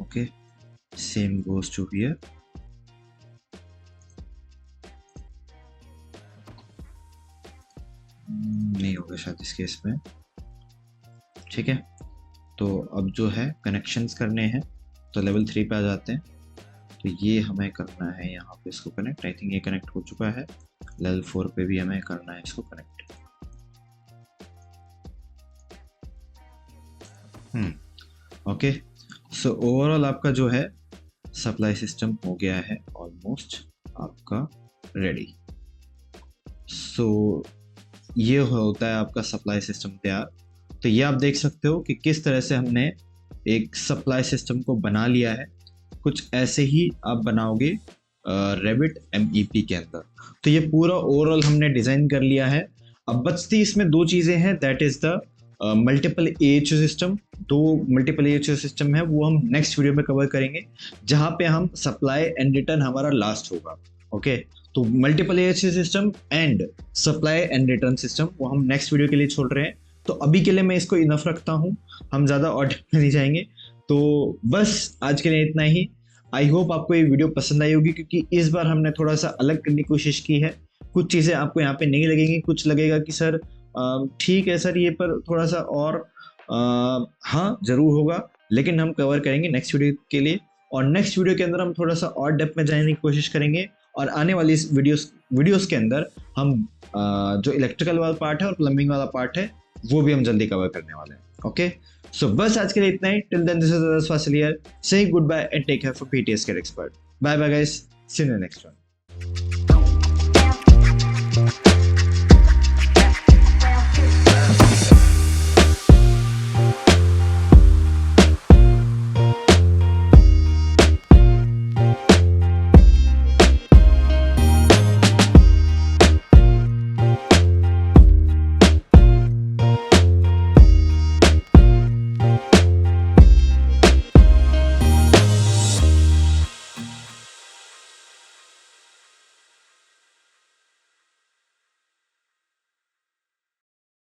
Okay. Same goes to here. नहीं होगा शायद इस केस में. ठीक है. तो अब जो है कनेक्शंस करने हैं, तो लेवल 3 पे आ जाते हैं. तो ये हमें करना है यहाँ पे इसको कनेक्ट. आई थिंक ये कनेक्ट हो चुका है. लेवल 4 पे भी हमें करना है इसको कनेक्ट. ओके. सो ओवरऑल आपका जो है सप्लाई सिस्टम हो गया है ऑलमोस्ट आपका रेडी. सो ये होता है आपका सप्लाई सिस्टम तैयार. तो ये आप देख सकते हो कि किस तरह से हमने एक सप्लाई सिस्टम को बना लिया है. कुछ ऐसे ही आप बनाओगे रेविट MEP के अंदर। तो ये पूरा ओवरऑल हमने डिज़ाइन कर लिया है। अब बचती इसमें दो चीज़ें हैं, that is the multiple AHU system. दो मल्टीपल AHU सिस्टम है, वो हम नेक्स्ट वीडियो में कवर करेंगे, जहाँ पे हम सप्लाई एंड रिटर्न हमारा लास्ट होगा। ओके, तो multiple AHU system and supply and return system वो हम नेक्स्ट वीडियो के लिए छोड़ रहे हैं। तो अभी के लिए मैं इसको इनफ रखता हूँ, हम ज़्यादा और में नहीं जाएंगे। तो बस आज के लिए इतना ही। आई होप आपको ये वीडियो पसंद आई होगी, क्योंकि इस बार हमने थोड़ा सा अलग करने की कोशिश की है। कुछ चीज़ें आपको यहाँ पे नहीं लगेंगी, कुछ लगेगा कि सर ठीक है सर, ये पर थोड़ा सा और हाँ ज़रूर होगा, लेकिन हम कवर करेंगे नेक्स्ट वीडियो के लिए। और नेक्स्ट वीडियो के अंदर हम थोड़ा सा और डेप्थ में जाने की कोशिश करेंगे, और आने वाली इस वीडियोस के अंदर हम जो इलेक्ट्रिकल वाला पार्ट है और प्लम्बिंग वाला पार्ट है वो भी हम जल्दी कवर करने वाले हैं। ओके, सो बस आज के लिए इतना ही। Till then, this is Fasil here, saying goodbye and take care for PTS Care Expert. Bye bye guys, see you in the next one.